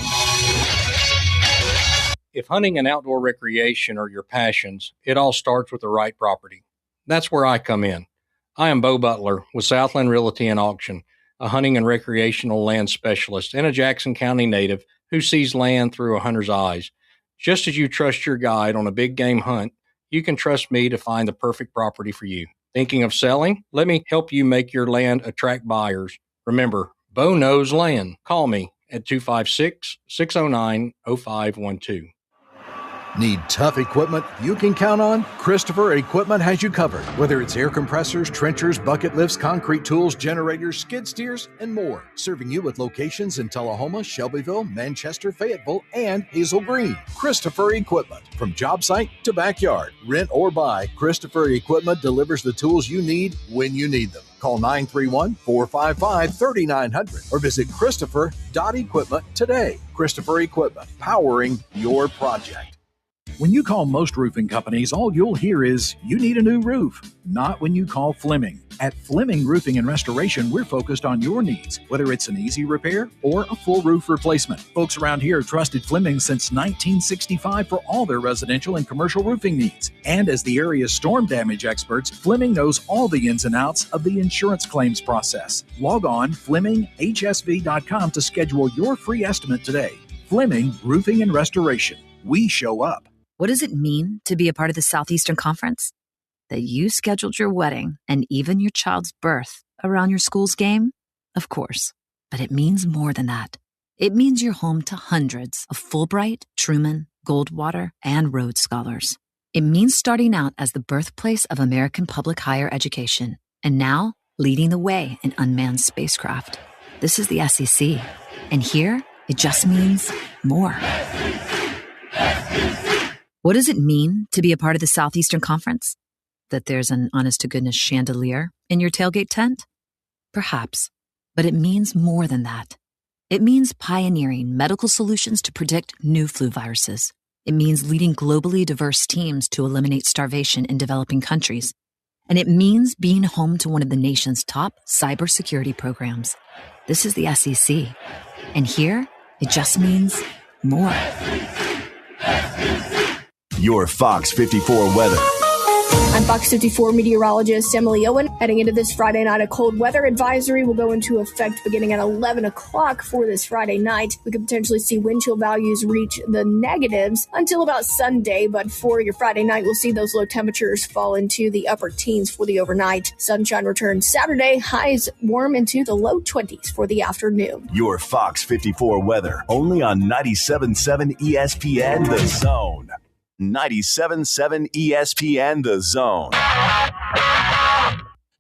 If hunting and outdoor recreation are your passions, it all starts with the right property. That's where I come in. I am Bo Butler with Southland Realty and Auction, a hunting and recreational land specialist and a Jackson County native who sees land through a hunter's eyes. Just as you trust your guide on a big game hunt, you can trust me to find the perfect property for you. Thinking of selling? Let me help you make your land attract buyers. Remember, Bo knows land. Call me at 256-609-0512. Need tough equipment you can count on? Christopher Equipment has you covered. Whether it's air compressors, trenchers, bucket lifts, concrete tools, generators, skid steers, and more. Serving you with locations in Tullahoma, Shelbyville, Manchester, Fayetteville, and Hazel Green. Christopher Equipment. From job site to backyard, rent or buy, Christopher Equipment delivers the tools you need when you need them. Call 931-455-3900 or visit Christopher.equipment today. Christopher Equipment, powering your project. When you call most roofing companies, all you'll hear is, you need a new roof. Not when you call Fleming. At Fleming Roofing and Restoration, we're focused on your needs, whether it's an easy repair or a full roof replacement. Folks around here have trusted Fleming since 1965 for all their residential and commercial roofing needs. And as the area's storm damage experts, Fleming knows all the ins and outs of the insurance claims process. Log on FlemingHSV.com to schedule your free estimate today. Fleming Roofing and Restoration. We show up. What does it mean to be a part of the Southeastern Conference? That you scheduled your wedding and even your child's birth around your school's game? Of course. But it means more than that. It means you're home to hundreds of Fulbright, Truman, Goldwater, and Rhodes Scholars. It means starting out as the birthplace of American public higher education, and now leading the way in unmanned spacecraft. This is the SEC. And here, it just means more. What does it mean to be a part of the Southeastern Conference? That there's an honest-to-goodness chandelier in your tailgate tent? Perhaps, but it means more than that. It means pioneering medical solutions to predict new flu viruses. It means leading globally diverse teams to eliminate starvation in developing countries. And it means being home to one of the nation's top cybersecurity programs. This is the SEC. And here, it just means more. Your Fox 54 weather. I'm Fox 54 meteorologist Emily Owen. Heading into this Friday night, a cold weather advisory will go into effect beginning at 11 o'clock for this Friday night. We could potentially see wind chill values reach the negatives until about Sunday, but for your Friday night, we'll see those low temperatures fall into the upper teens for the overnight. Sunshine returns Saturday, highs warm into the low 20s for the afternoon. Your Fox 54 weather, only on 97.7 ESPN The Zone. 97.7 ESPN The Zone.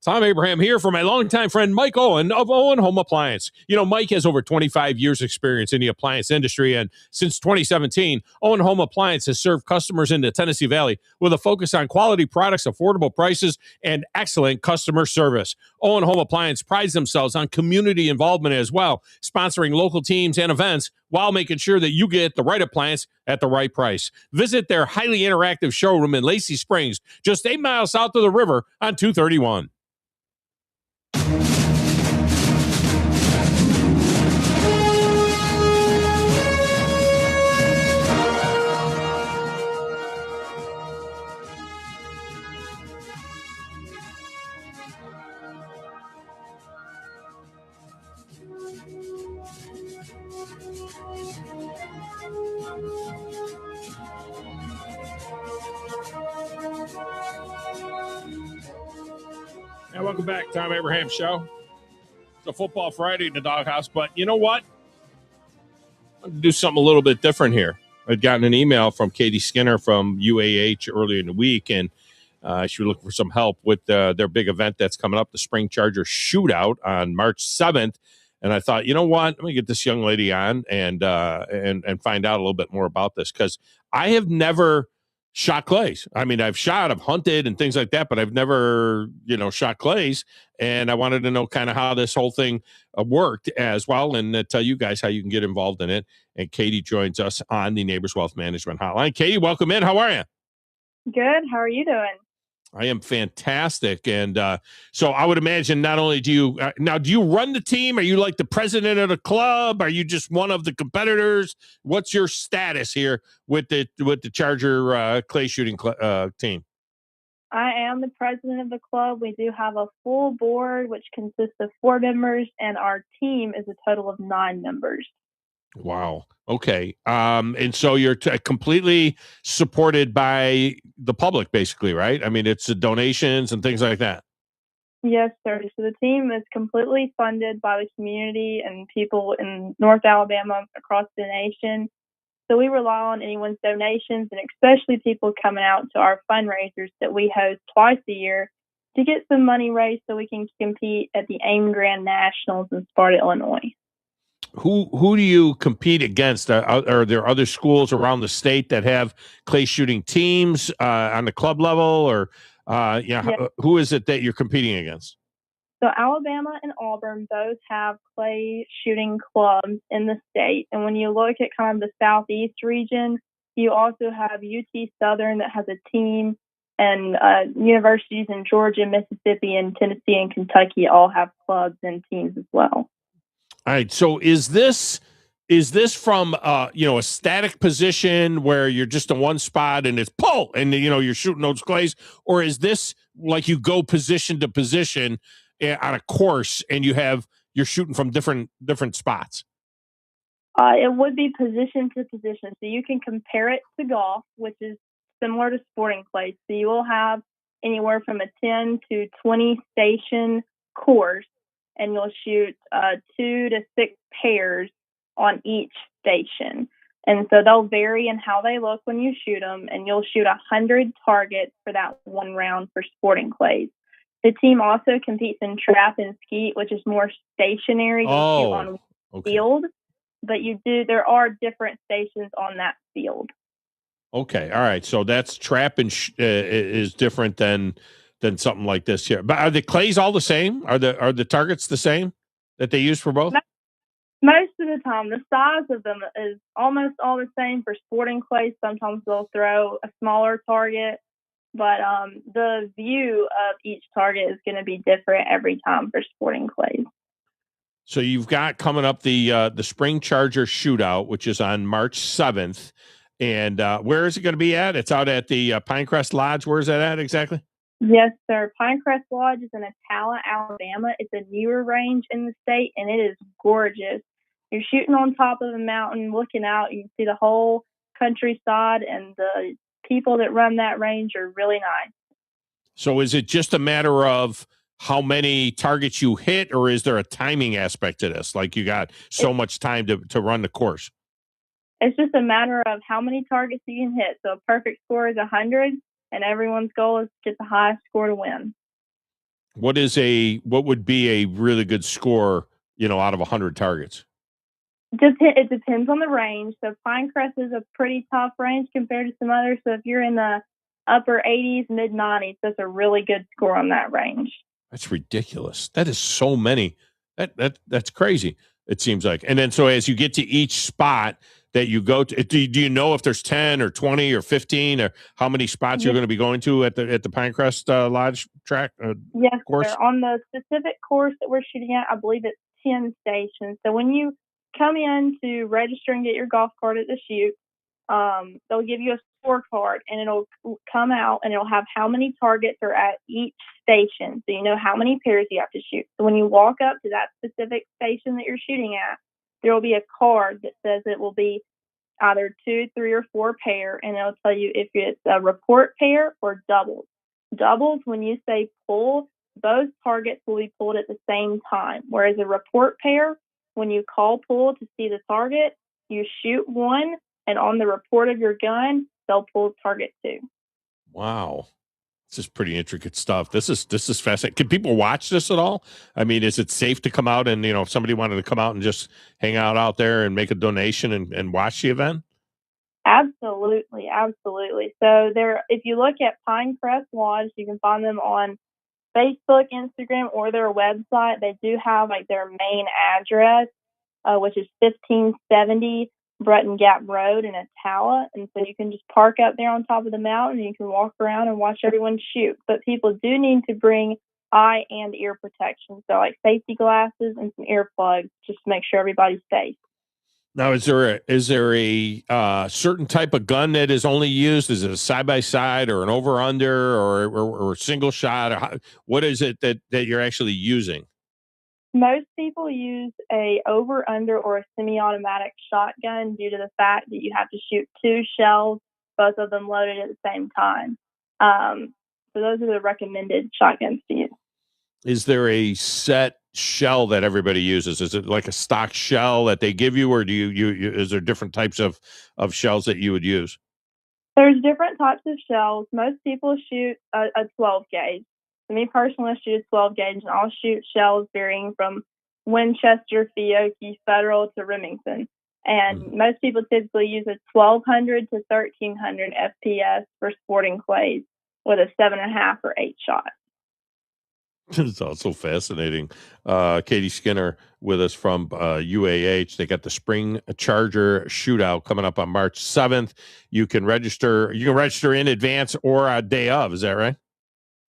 Thom Abraham here for my longtime friend Mike Owen of Owen Home Appliance. You know, Mike has over 25 years experience in the appliance industry, and since 2017, Owen Home Appliance has served customers in the Tennessee Valley with a focus on quality products, affordable prices, and excellent customer service. Owen Home Appliance prides themselves on community involvement as well, sponsoring local teams and events while making sure that you get the right appliance at the right price. Visit their highly interactive showroom in Lacey Springs, just 8 miles south of the river on 231. And welcome back, Thom Abraham Show. It's a football Friday in the doghouse, but you know what? I'm going to do something a little bit different here. I'd gotten an email from Katie Skinner from UAH earlier in the week, and she was looking for some help with their big event that's coming up, the Spring Charger Shootout on March 7th. And I thought, you know what? Let me get this young lady on and find out a little bit more about this, because I have never shot clays. I mean, I've hunted and things like that, but I've never, shot clays. And I wanted to know kind of how this whole thing worked as well, and tell you guys how you can get involved in it. And Katie joins us on the Neighbors Wealth Management Hotline. Katie, welcome in. How are you? Good. How are you doing? I am fantastic. And so I would imagine not only do you do you run the team? Are you like the president of the club? Are you just one of the competitors? What's your status here with the Charger clay shooting team? I am the president of the club. We do have a full board, which consists of 4 members, and our team is a total of 9 members. Wow. Okay. And so you're completely supported by the public, basically, right? I mean, it's the donations and things like that. Yes, sir. So the team is completely funded by the community and people in North Alabama across the nation. So we rely on anyone's donations, and especially people coming out to our fundraisers that we host twice a year to get some money raised so we can compete at the AIM Grand Nationals in Sparta, Illinois. Who do you compete against? Are there other schools around the state that have clay shooting teams on the club level, or who is it that you're competing against? So Alabama and Auburn both have clay shooting clubs in the state, and when you look at kind of the southeast region, You also have UT Southern that has a team, and universities in Georgia, Mississippi, and Tennessee and Kentucky all have clubs and teams as well. All right. So is this from a static position where you're just in one spot and it's pull and you're shooting those clays, or is this like you go position to position on a course and you're shooting from different spots? It would be position to position. So you can compare it to golf, which is similar to sporting clays. So you will have anywhere from a 10 to 20 station course, and you'll shoot 2 to 6 pairs on each station. And so they'll vary in how they look when you shoot them, and you'll shoot 100 targets for that one round for sporting clays. The team also competes in trap and skeet, which is more stationary. You'll shoot on field. But there are different stations on that field. Okay, all right. So that's trap and is different than something like this here. But are the clays all the same? Are the targets the same that they use for both? Most of the time, the size of them is almost all the same for sporting clays. Sometimes they'll throw a smaller target, but the view of each target is going to be different every time for sporting clays. So you've got coming up the Spring Charger Shootout, which is on March 7th. And where is it going to be at? It's out at the Pinecrest Lodge. Where is that at exactly? Yes, sir. Pinecrest Lodge is in Attalla, Alabama. It's a newer range in the state, and it is gorgeous. You're shooting on top of a mountain, looking out. You can see the whole countryside, and the people that run that range are really nice. So is it just a matter of how many targets you hit, or is there a timing aspect to this? Like you got so much time to run the course? It's just a matter of how many targets you can hit. So a perfect score is 100, and everyone's goal is to get the highest score to win. What would be a really good score, out of 100 targets? It depends on the range. So Pinecrest is a pretty tough range compared to some others. So if you're in the upper 80s, mid 90s, that's a really good score on that range. That's ridiculous. That is so many. That's crazy. It seems like. And then so as you get to each spot that you go to, do you know if there's 10 or 20 or 15 or how many spots you're going to be going to at the Pinecrest Lodge track? Yes, course? sir. On the specific course that we're shooting at, I believe it's 10 stations. So when you come in to register and get your golf cart at the shoot, they'll give you a scorecard, and it'll come out and it'll have how many targets are at each station, so you know how many pairs you have to shoot. So when you walk up to that specific station that you're shooting at, there will be a card that says it will be either 2, 3, or 4 pair, and it'll tell you if it's a report pair or doubles. Doubles, when you say pull, both targets will be pulled at the same time, whereas a report pair, when you call pull to see the target, you shoot one, and on the report of your gun, they'll pull target 2. Wow. This is pretty intricate stuff. This is fascinating. Can people watch this at all? I mean, is it safe to come out and, if somebody wanted to come out and just hang out there and make a donation and watch the event? Absolutely. Absolutely. So if you look at Pinecrest Lodge, you can find them on Facebook, Instagram, or their website. They do have their main address, which is 1570 Breton Gap Road in Attalla, and so you can just park up there on top of the mountain, and you can walk around and watch everyone shoot. But people do need to bring eye and ear protection, so safety glasses and some earplugs, just to make sure everybody's safe. Now, is there a certain type of gun that is only used? Is it a side-by-side or an over-under or a single shot? Or what is it that you're actually using? Most people use a over-under or a semi-automatic shotgun due to the fact that you have to shoot 2 shells, both of them loaded at the same time. So those are the recommended shotguns to use. Is there a set shell that everybody uses? Is it like a stock shell that they give you, or do you is there different types of shells that you would use? There's different types of shells. Most people shoot a 12 gauge. For me personally, I shoot a 12 gauge, and I'll shoot shells varying from Winchester, Fiocchi, Federal to Remington. And most people typically use a 1200 to 1300 FPS for sporting clays with a 7.5 or 8 shot. It's also fascinating. Katie Skinner with us from UAH. They got the Spring Charger Shootout coming up on March 7th. You can register in advance or a day of. Is that right?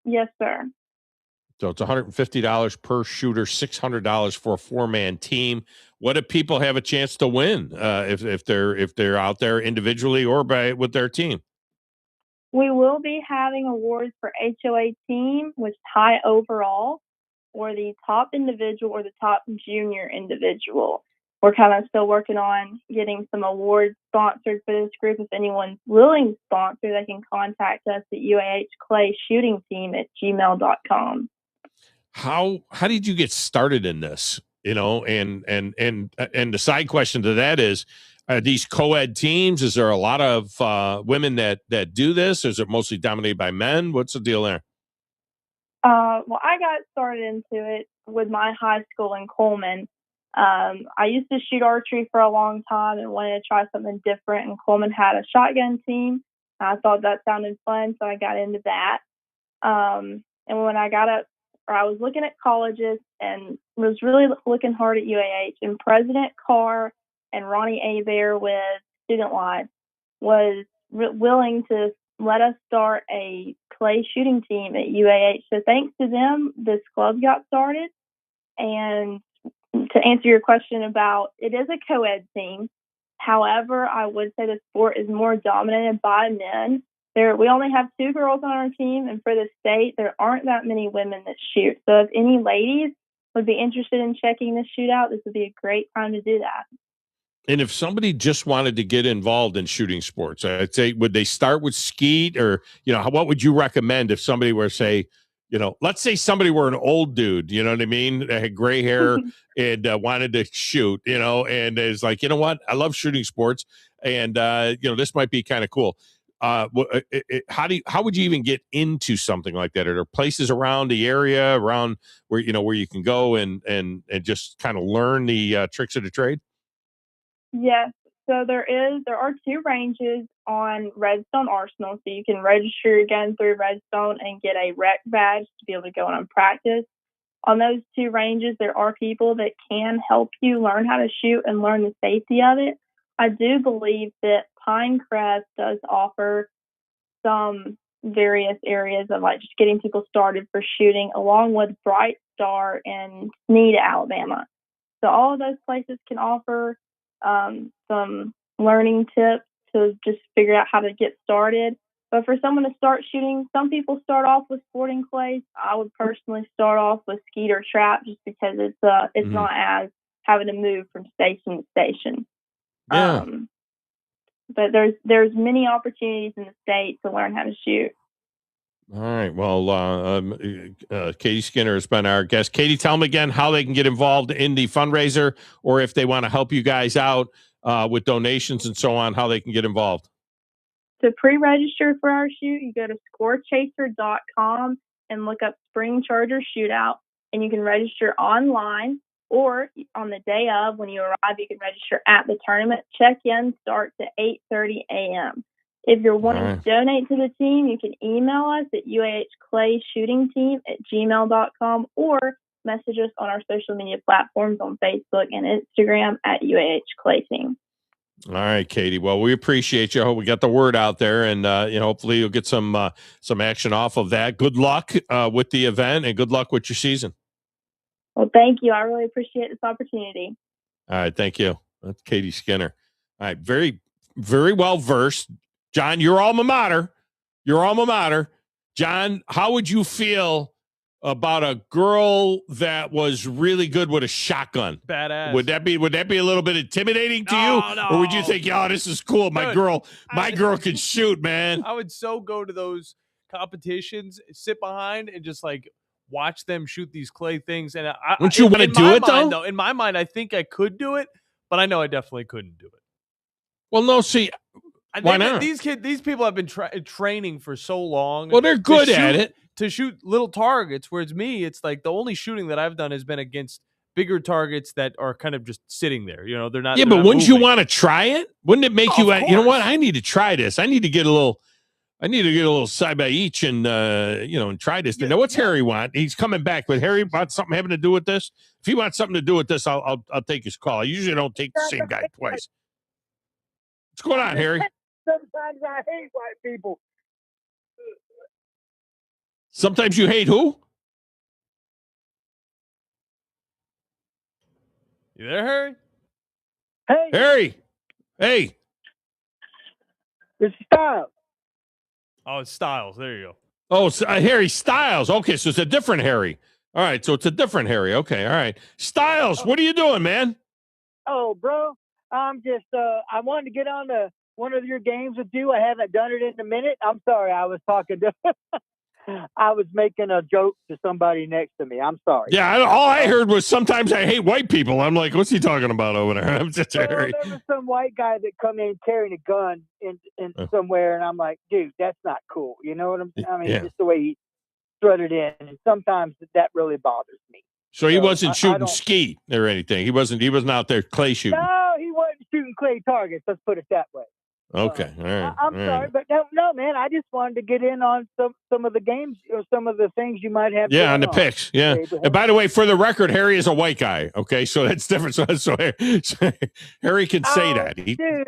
Yes, sir. So it's $150 per shooter, $600 for a 4-man team. What do people have a chance to win if they're out there individually or with their team? We will be having awards for HOA team, which high overall, or the top individual or the top junior individual. We're kind of still working on getting some awards sponsored for this group. If anyone's willing to sponsor, they can contact us at uahclayshootingteam@gmail.com. How did you get started in this? And the side question to that is, are these co-ed teams? Is there a lot of women that do this? Or is it mostly dominated by men? What's the deal there? Well, I got started into it with my high school in Coleman. I used to shoot archery for a long time and wanted to try something different. And Coleman had a shotgun team. I thought that sounded fun, so I got into that. And when I was looking at colleges and was really looking hard at UAH. And President Carr and Ronnie Abear with Student Life was willing to let us start a clay shooting team at UAH. So thanks to them, this club got started. And to answer your question about, it is a co-ed team. However, I would say the sport is more dominated by men. We only have 2 girls on our team, and for the state, there aren't that many women that shoot. So if any ladies would be interested in checking this shootout, this would be a great time to do that. And if somebody just wanted to get involved in shooting sports, I'd say, would they start with skeet, or, what would you recommend if somebody were, say, let's say somebody were an old dude, you know what I mean? That had gray hair and wanted to shoot, and is like, you know what? I love shooting sports, and, this might be kind of cool. How would you even get into something like that? Are there places around the area around where you can go and just kind of learn the tricks of the trade? Yes. So there are 2 ranges on Redstone Arsenal. So you can register your gun through Redstone and get a rec badge to be able to go on and practice. On those 2 ranges, there are people that can help you learn how to shoot and learn the safety of it. I do believe that Pinecrest does offer some various areas of just getting people started for shooting, along with Bright Star in Sneed, Alabama. So all of those places can offer some learning tips to just figure out how to get started. But for someone to start shooting, some people start off with sporting clays. I would personally start off with skeet or trap, just because it's not as having to move from station to station. Yeah. But there's many opportunities in the state to learn how to shoot. All right. Well, Katie Skinner has been our guest. Katie, tell them again how they can get involved in the fundraiser, or if they want to help you guys out with donations and so on, how they can get involved. To pre-register for our shoot, you go to scorechaser.com and look up Spring Charger Shootout, and you can register online, or on the day of, when you arrive, you can register at the tournament. Check-in starts at 8:30 a.m. If you're wanting to donate to the team, you can email us at uahclayshootingteam@gmail.com, or message us on our social media platforms on Facebook and Instagram at UAHClayTeam. All right, Katie. Well, we appreciate you. I hope we got the word out there, and hopefully you'll get some action off of that. Good luck with the event, and good luck with your season. Well, thank you. I really appreciate this opportunity. All right, thank you. That's Katie Skinner. All right, very, very well versed. John, your alma mater. John, how would you feel about a girl that was really good with a shotgun? Badass. Would that be a little bit intimidating to you? No. Or would you think, this is cool. My girl can shoot, man. I would so go to those competitions, sit behind and just watch them shoot these clay things. And wouldn't you want to do it though? In my mind, I think I could do it, but I know I definitely couldn't do it. Well, no, see, why not? These people have been training for so long. Well, they're good at it. To shoot little targets, whereas me, it's the only shooting that I've done has been against bigger targets that are kind of just sitting there. They're not. Yeah, but wouldn't you want to try it? Wouldn't it make you? You know what? I need to try this. I need to get a little I need to get a little side by each and and try this. Now, what's Harry want? He's coming back, but Harry wants something having to do with this. If he wants something to do with this, I'll take his call. I usually don't take the same guy twice. What's going on, Harry? Sometimes I hate white people. Sometimes you hate who? You there, Harry? Hey, Harry. Hey. It's Styles. Oh, it's Styles. There you go. Oh, Harry Styles. Okay, so it's a different Harry. All right, so it's a different Harry. Okay, all right. Styles, what are you doing, man? Oh, bro, I'm just, I wanted to get on to one of your games with you. I haven't done it in a minute. I'm sorry. I was talking to, I was making a joke to somebody next to me. I'm sorry. Yeah, all I heard was sometimes I hate white people. I'm like, what's he talking about over there? I'm just Harry. There was some white guy that come in carrying a gun in somewhere, and I'm like, dude, that's not cool. You know what I'm saying? I mean, just the way he strutted in, and sometimes that really bothers me. So he wasn't shooting skeet or anything. He wasn't out there clay shooting. No, he wasn't shooting clay targets. Let's put it that way. Okay, all right. I'm sorry, but no, man. I just wanted to get in on some of the games or some of the things you might have. Yeah, on the picks. Yeah. And by the way, for the record, Harry is a white guy. Okay, so that's different. So Harry can say that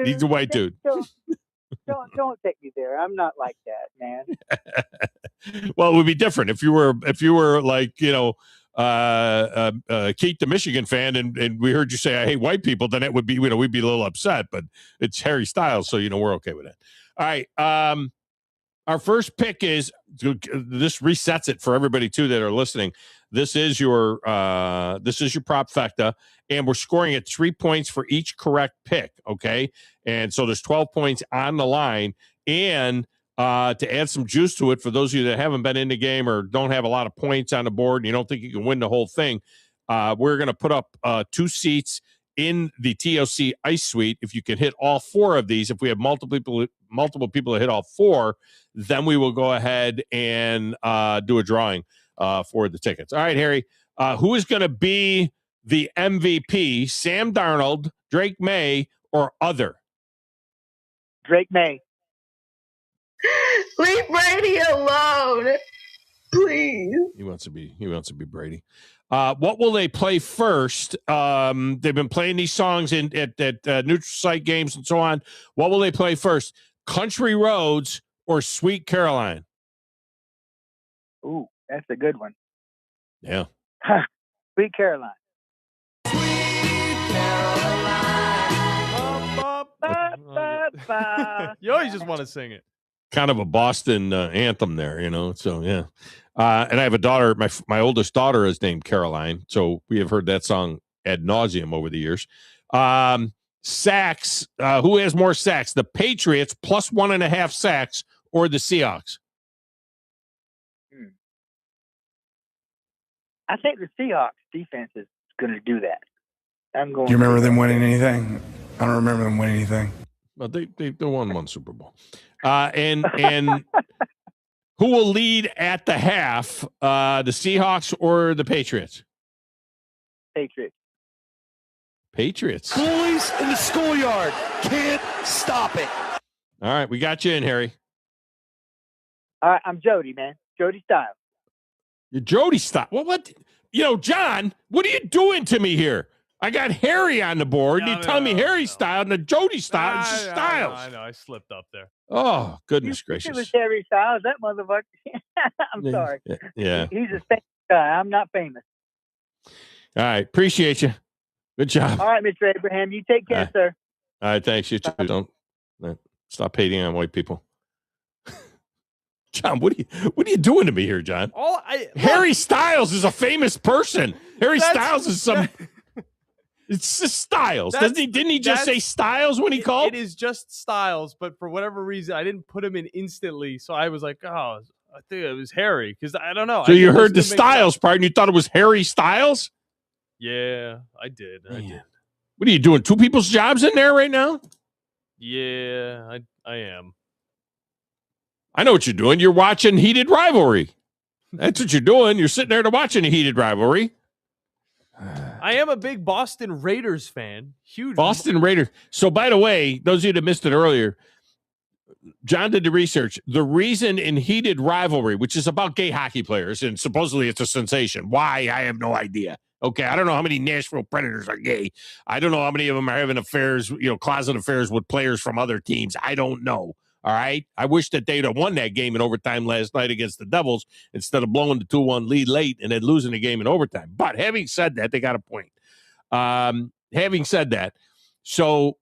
he's a white dude. Don't take me there. I'm not like that, man. Well, it would be different if you were like Keith, the Michigan fan, and we heard you say I hate white people, then it would be we'd be a little upset. But it's Harry Styles, so we're okay with that. All right, our first pick is this resets it for everybody too that are listening. This is your propfecta, and we're scoring at 3 points for each correct pick. Okay, and so there's 12 points on the line, and to add some juice to it for those of you that haven't been in the game or don't have a lot of points on the board and you don't think you can win the whole thing, we're going to put up 2 seats in the TOC Ice Suite. If you can hit all 4 of these, if we have multiple people that hit all 4, then we will go ahead and do a drawing for the tickets. All right, Harry, who is going to be the MVP, Sam Darnold, Drake May, or other? Drake May. Leave Brady alone, please. He wants to be Brady. What will they play first? They've been playing these songs at neutral site games and so on. What will they play first? Country Roads or Sweet Caroline? Ooh, that's a good one. Yeah. Sweet Caroline. You always just want to sing it. Kind of a Boston anthem there, so yeah. And I have a daughter, my oldest daughter is named Caroline, so we have heard that song ad nauseum over the years. Sacks, who has more sacks, the Patriots plus 1.5 sacks or the Seahawks? I think the Seahawks defense is going to do that. I'm going. Do you remember them winning anything? I don't remember them winning anything. Well, they won one Super Bowl. And who will lead at the half, the Seahawks or the Patriots? Patriots. Bullies in the schoolyard. Can't stop it. All right, we got you in, Harry. All right, I'm Jody, man. Jody Styles. You're Jody Styles. Well, what? John, what are you doing to me here? I got Harry on the board. You're telling me Harry Styles and the Jody Styles. Styles. I know. I slipped up there. Oh, goodness gracious. It was Harry Styles. That motherfucker. I'm sorry. Yeah. He's a famous guy. I'm not famous. All right. Appreciate you. Good job. All right, Mr. Abraham. You take care, sir. All right. Thanks. You too. Don't stop hating on white people. John, what are you doing to me here, John? Harry Styles is a famous person. Harry Styles is some... It's just Styles. Didn't he just say Styles when he called? It is just Styles, but for whatever reason, I didn't put him in instantly. So I was like, I think it was Harry, because I don't know. So you heard the Styles part and you thought it was Harry Styles? Yeah, I did. What are you doing? 2 people's jobs in there right now? Yeah, I am. I know what you're doing. You're watching Heated Rivalry. That's what you're doing. You're sitting there watching a Heated Rivalry. I am a big Boston Raiders fan. Huge Boston Raiders. So, by the way, those of you that missed it earlier, John did the research. The reason in Heated Rivalry, which is about gay hockey players, and supposedly it's a sensation. Why? I have no idea. Okay, I don't know how many Nashville Predators are gay. I don't know how many of them are having affairs, closet affairs with players from other teams. I don't know. All right. I wish that they'd have won that game in overtime last night against the Devils instead of blowing the 2-1 lead late and then losing the game in overtime. But having said that, they got a point. Having said that, so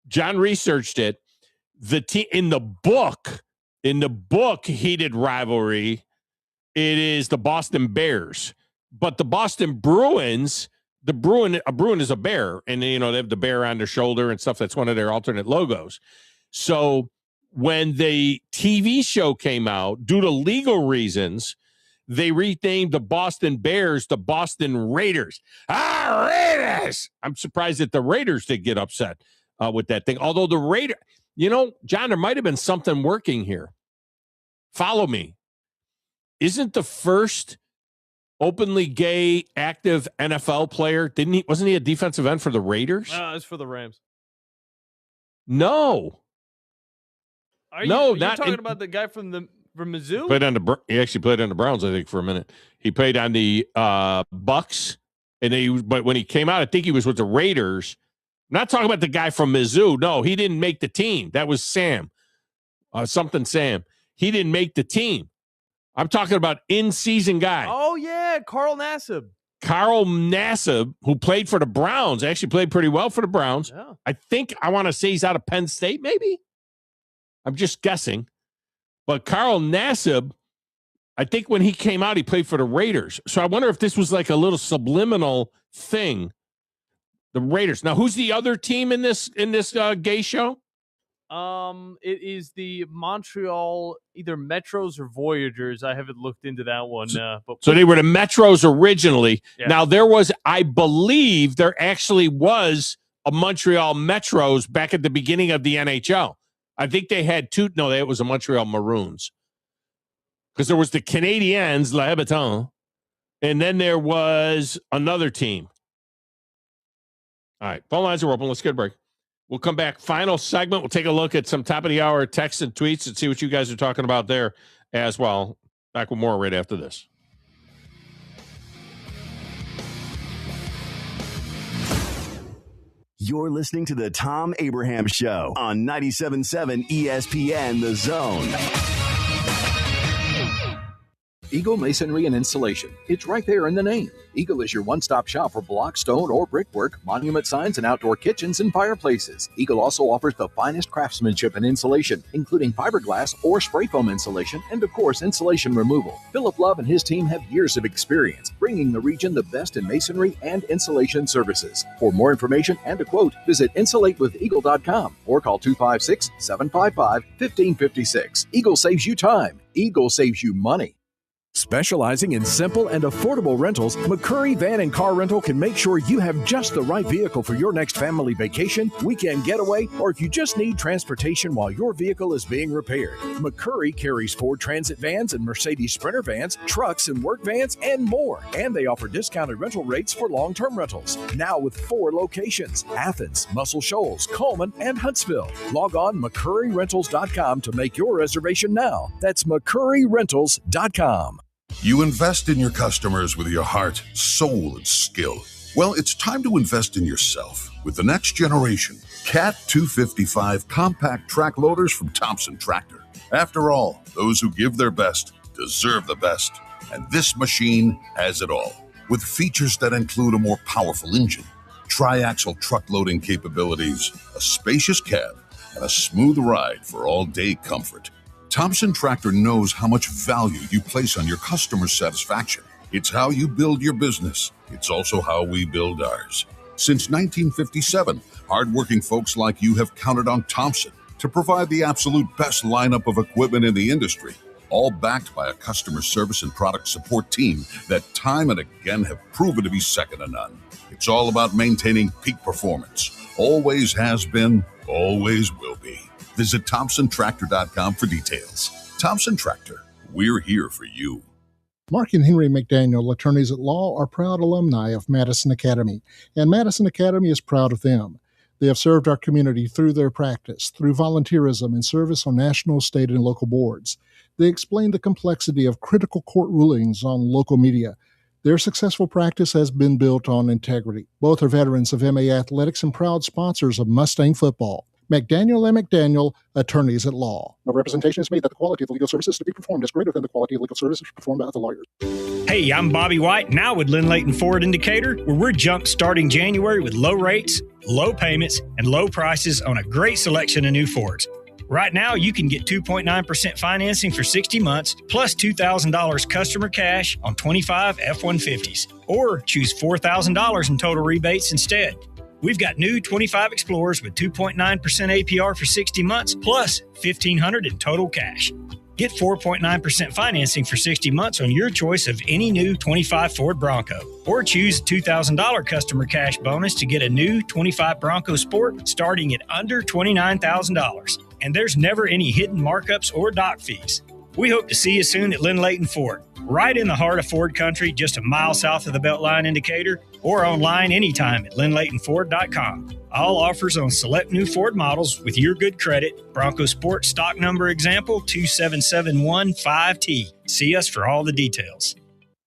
John researched it. The team in the book, Heated Rivalry, it is the Boston Bears. But the Boston Bruins, a Bruin is a bear, and they have the bear on their shoulder and stuff. That's one of their alternate logos. So when the TV show came out, due to legal reasons, they renamed the Boston Bears the Boston Raiders. Raiders! I'm surprised that the Raiders did get upset with that thing. Although the Raiders, John, there might have been something working here. Follow me. Isn't the first openly gay active NFL player, wasn't he a defensive end for the Raiders? It's for the Rams. No. You're talking about the guy from Mizzou? He actually played on the Browns, I think, for a minute. He played on the Bucks, but when he came out, I think he was with the Raiders. I'm not talking about the guy from Mizzou. No, he didn't make the team. That was Sam. Sam. He didn't make the team. I'm talking about in-season guy. Oh, yeah, Carl Nassib. Carl Nassib, who played for the Browns, actually played pretty well for the Browns. Yeah. I want to say he's out of Penn State, maybe? I'm just guessing. But Carl Nassib, I think when he came out, he played for the Raiders. So I wonder if this was like a little subliminal thing. The Raiders. Now, who's the other team in this gay show? It is the Montreal, either Metros or Voyagers. I haven't looked into that one. So they were the Metros originally. Yeah. Now, I believe there actually was a Montreal Metros back at the beginning of the NHL. I think they had two. No, it was a Montreal Maroons. Because there was the Canadiens, La Habitant, and then there was another team. All right, phone lines are open. Let's get a break. We'll come back. Final segment. We'll take a look at some top of the hour texts and tweets and see what you guys are talking about there as well. Back with more right after this. You're listening to the Thom Abraham Show on 97.7 ESPN The Zone. Eagle Masonry and Installation. It's right there in the name. Eagle is your one-stop shop for block, stone, or brickwork, monument signs, and outdoor kitchens and fireplaces. Eagle also offers the finest craftsmanship and insulation, including fiberglass or spray foam insulation, and of course, insulation removal. Philip Love and his team have years of experience, bringing the region the best in masonry and insulation services. For more information and a quote, visit insulatewitheagle.com or call 256-755-1556. Eagle saves you time. Eagle saves you money. Specializing in simple and affordable rentals, McCurry Van and Car Rental can make sure you have just the right vehicle for your next family vacation, weekend getaway, or if you just need transportation while your vehicle is being repaired. McCurry carries Ford Transit vans and Mercedes Sprinter vans, trucks and work vans, and more. And they offer discounted rental rates for long-term rentals. Now with 4 locations: Athens, Muscle Shoals, Coleman, and Huntsville. Log on McCurryRentals.com to make your reservation now. That's McCurryRentals.com. You invest in your customers with your heart, soul, and skill. Well, it's time to invest in yourself with the next generation Cat 255 compact track loaders from Thompson Tractor. After all, those who give their best deserve the best, and this machine has it all. With features that include a more powerful engine, tri-axle truck loading capabilities, a spacious cab, and a smooth ride for all-day comfort. Thompson Tractor knows how much value you place on your customer satisfaction. It's how you build your business. It's also how we build ours. Since 1957, hardworking folks like you have counted on Thompson to provide the absolute best lineup of equipment in the industry, all backed by a customer service and product support team that time and again have proven to be second to none. It's all about maintaining peak performance. Always has been, always will be. Visit ThompsonTractor.com for details. Thompson Tractor, we're here for you. Mark and Henry McDaniel, attorneys at law, are proud alumni of Madison Academy, and Madison Academy is proud of them. They have served our community through their practice, through volunteerism and service on national, state, and local boards. They explain the complexity of critical court rulings on local media. Their successful practice has been built on integrity. Both are veterans of MA Athletics and proud sponsors of Mustang football. McDaniel and McDaniel, attorneys at law. No representation is made that the quality of the legal services to be performed is greater than the quality of legal services performed by the lawyers. Hey, I'm Bobby White, now with Lynn Leighton Ford Indicator, where we're jump-starting January with low rates, low payments, and low prices on a great selection of new Fords. Right now, you can get 2.9% financing for 60 months, plus $2,000 customer cash on 25 F-150s, or choose $4,000 in total rebates instead. We've got new 25 Explorers with 2.9% APR for 60 months, plus $1,500 in total cash. Get 4.9% financing for 60 months on your choice of any new 25 Ford Bronco. Or choose a $2,000 customer cash bonus to get a new 25 Bronco Sport starting at under $29,000. And there's never any hidden markups or dock fees. We hope to see you soon at Lynn Leighton Ford, right in the heart of Ford country, just a mile south of the Beltline indicator, or online anytime at lynnleightonford.com. All offers on select new Ford models with your good credit. Bronco Sport stock number example 27715T. See us for all the details.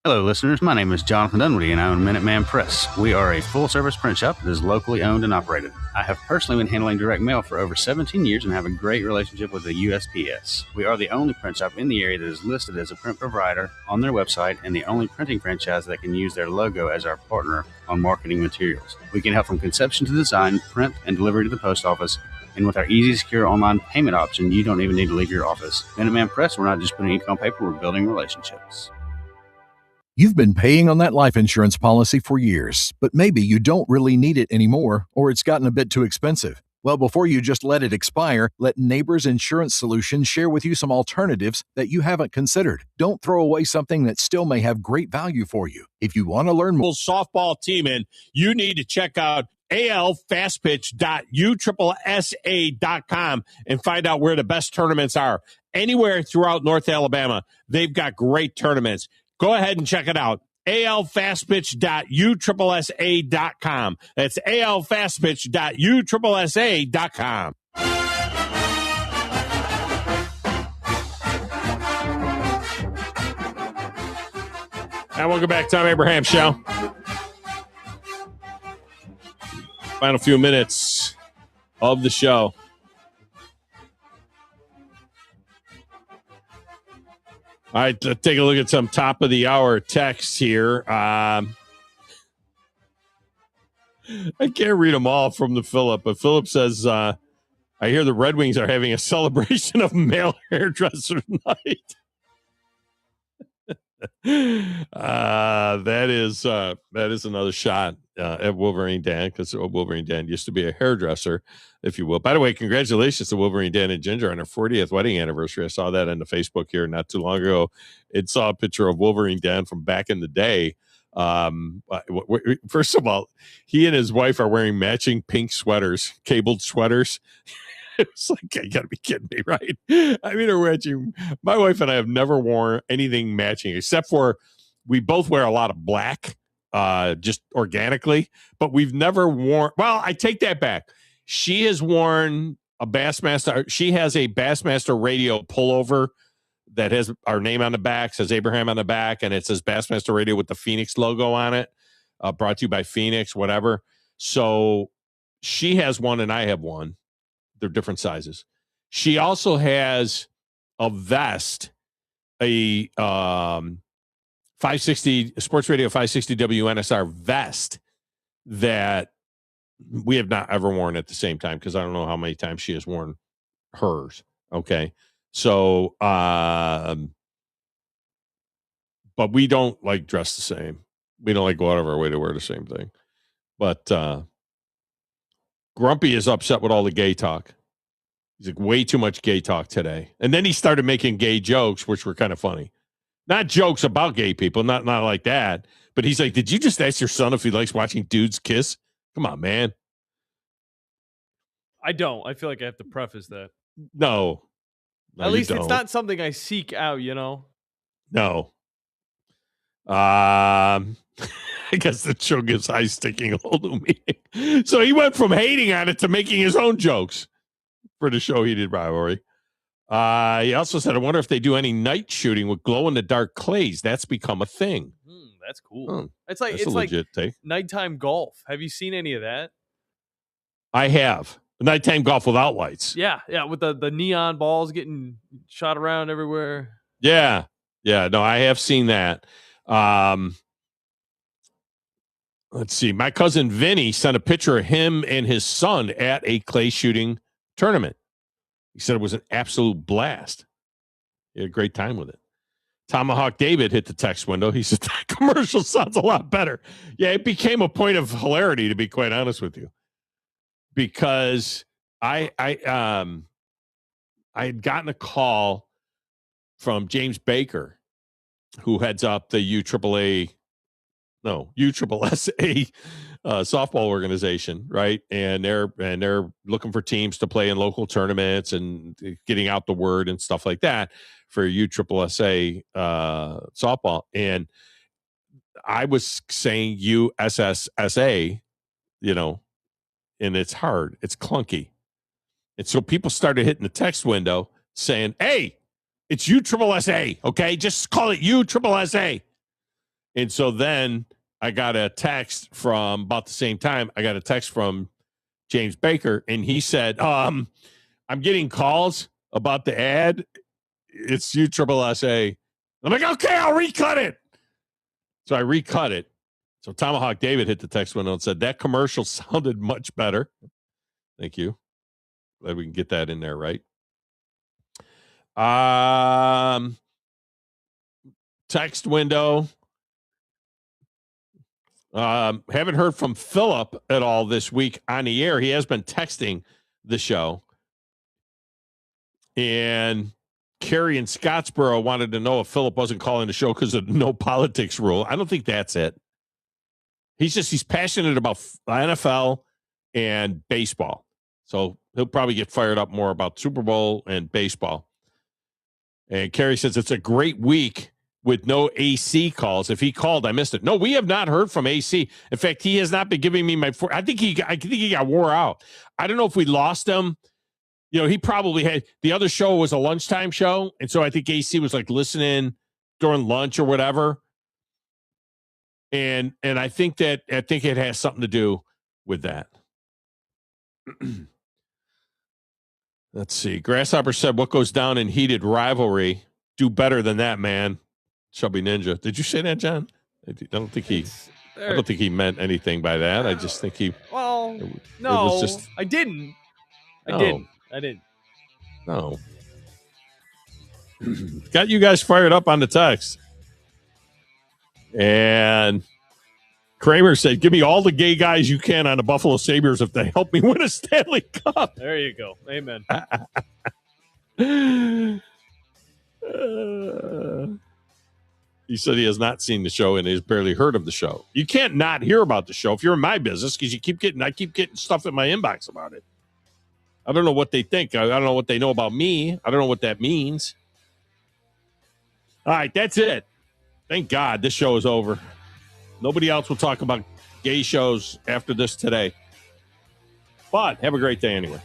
Hello, listeners. My name is Jonathan Dunwoody, and I own Minuteman Press. We are a full-service print shop that is locally owned and operated. I have personally been handling direct mail for over 17 years and have a great relationship with the USPS. We are the only print shop in the area that is listed as a print provider on their website and the only printing franchise that can use their logo as our partner on marketing materials. We can help from conception to design, print, and delivery to the post office. And with our easy, secure online payment option, you don't even need to leave your office. Minuteman Press, we're not just putting ink on paper, we're building relationships. You've been paying on that life insurance policy for years, but maybe you don't really need it anymore, or it's gotten a bit too expensive. Well, before you just let it expire, let Neighbors Insurance Solutions share with you some alternatives that you haven't considered. Don't throw away something that still may have great value for you. If you want to learn more softball team in, you need to check out alfastpitch.uSSSA.com and find out where the best tournaments are. Anywhere throughout North Alabama, they've got great tournaments. Go ahead and check it out. alfastpitch.uSSSA.com. That's alfastpitch.uSSSA.com. And welcome back to Tom Abraham Show. Final few minutes of the show. All right, let's take a look at some top of the hour texts here. I can't read them all from the Philip, but Philip says, I hear the Red Wings are having a celebration of male hairdresser night. That is another shot at Wolverine Dan, because Wolverine Dan used to be a hairdresser, if you will. By the way, congratulations to Wolverine Dan and Ginger on their 40th wedding anniversary. I saw that on the Facebook here not too long ago. It saw a picture of Wolverine Dan from back in the day. First of all, he and his wife are wearing matching pink sweaters, cabled sweaters. It's like, you gotta be kidding me, right? I mean, my wife and I have never worn anything matching, except for we both wear a lot of black, just organically, but we've never worn, well, I take that back. She has worn a Bassmaster. She has a Bassmaster radio pullover that has our name on the back, says Abraham on the back, and it says Bassmaster Radio with the Phoenix logo on it, brought to you by Phoenix, whatever. So she has one and I have one. They're different sizes. She also has a vest, a 560 Sports Radio 560 WNSR vest that we have not ever worn at the same time, because I don't know how many times she has worn hers. Okay. So, but we don't like dress the same. We don't like go out of our way to wear the same thing. But Grumpy is upset with all the gay talk. He's like, way too much gay talk today. And then he started making gay jokes, which were kind of funny. Not jokes about gay people, not like that. But he's like, did you just ask your son if he likes watching dudes kiss? Come on, man. I don't. I feel like I have to preface that. No. At least it's not something I seek out, you know? No. I guess the show gives Ice taking a whole new meaning. So he went from hating on it to making his own jokes for the show he did rivalry. He also said, I wonder if they do any night shooting with glow-in-the-dark clays. That's become a thing. That's cool. Oh, It's like that's a legit take. nighttime golf. Have you seen any of that? I have. Nighttime golf without lights. Yeah, with the neon balls getting shot around everywhere. Yeah. No, I have seen that. Let's see. My cousin Vinny sent a picture of him and his son at a clay shooting tournament. He said it was an absolute blast. He had a great time with it. Tomahawk David hit the text window. He said, that commercial sounds a lot better. Yeah, it became a point of hilarity, to be quite honest with you. Because I had gotten a call from James Baker, who heads up the USSSA softball organization, right? And they're looking for teams to play in local tournaments and getting out the word and stuff like that for USSSA softball. And I was saying USSSA, and it's hard, it's clunky, and so people started hitting the text window saying, "Hey, it's USSSA, okay? Just call it USSSA." And so then I got a text from about the same time. I got a text from James Baker, and he said, I'm getting calls about the ad. It's USSSA. I'm like, okay, I'll recut it. So I recut it. So Tomahawk David hit the text window and said, that commercial sounded much better. Thank you. Glad we can get that in there, right? Text window. Haven't heard from Philip at all this week on the air. He has been texting the show. And Carrie in Scottsboro wanted to know if Philip wasn't calling the show because of no politics rule. I don't think that's it. He's passionate about NFL and baseball. So he'll probably get fired up more about Super Bowl and baseball. And Carrie says it's a great week with no AC calls. If he called, I missed it. No, we have not heard from AC. In fact, he has not been giving me my. I think he got wore out. I don't know if we lost him. He probably had, the other show was a lunchtime show, and so I think AC was like listening during lunch or whatever. And I think it has something to do with that. Let's see. Grasshopper said, what goes down in heated rivalry? Do better than that, man. Chubby Ninja. Did you say that, John? I don't think he meant anything by that. I just think he. Well, I didn't. I didn't. No. Got you guys fired up on the text. And Kramer said, give me all the gay guys you can on the Buffalo Sabres if they help me win a Stanley Cup. There you go. Amen. He said he has not seen the show and has barely heard of the show. You can't not hear about the show if you're in my business because I keep getting stuff in my inbox about it. I don't know what they think. I don't know what they know about me. I don't know what that means. All right, that's it. Thank God this show is over. Nobody else will talk about gay shows after this today. But have a great day anyway.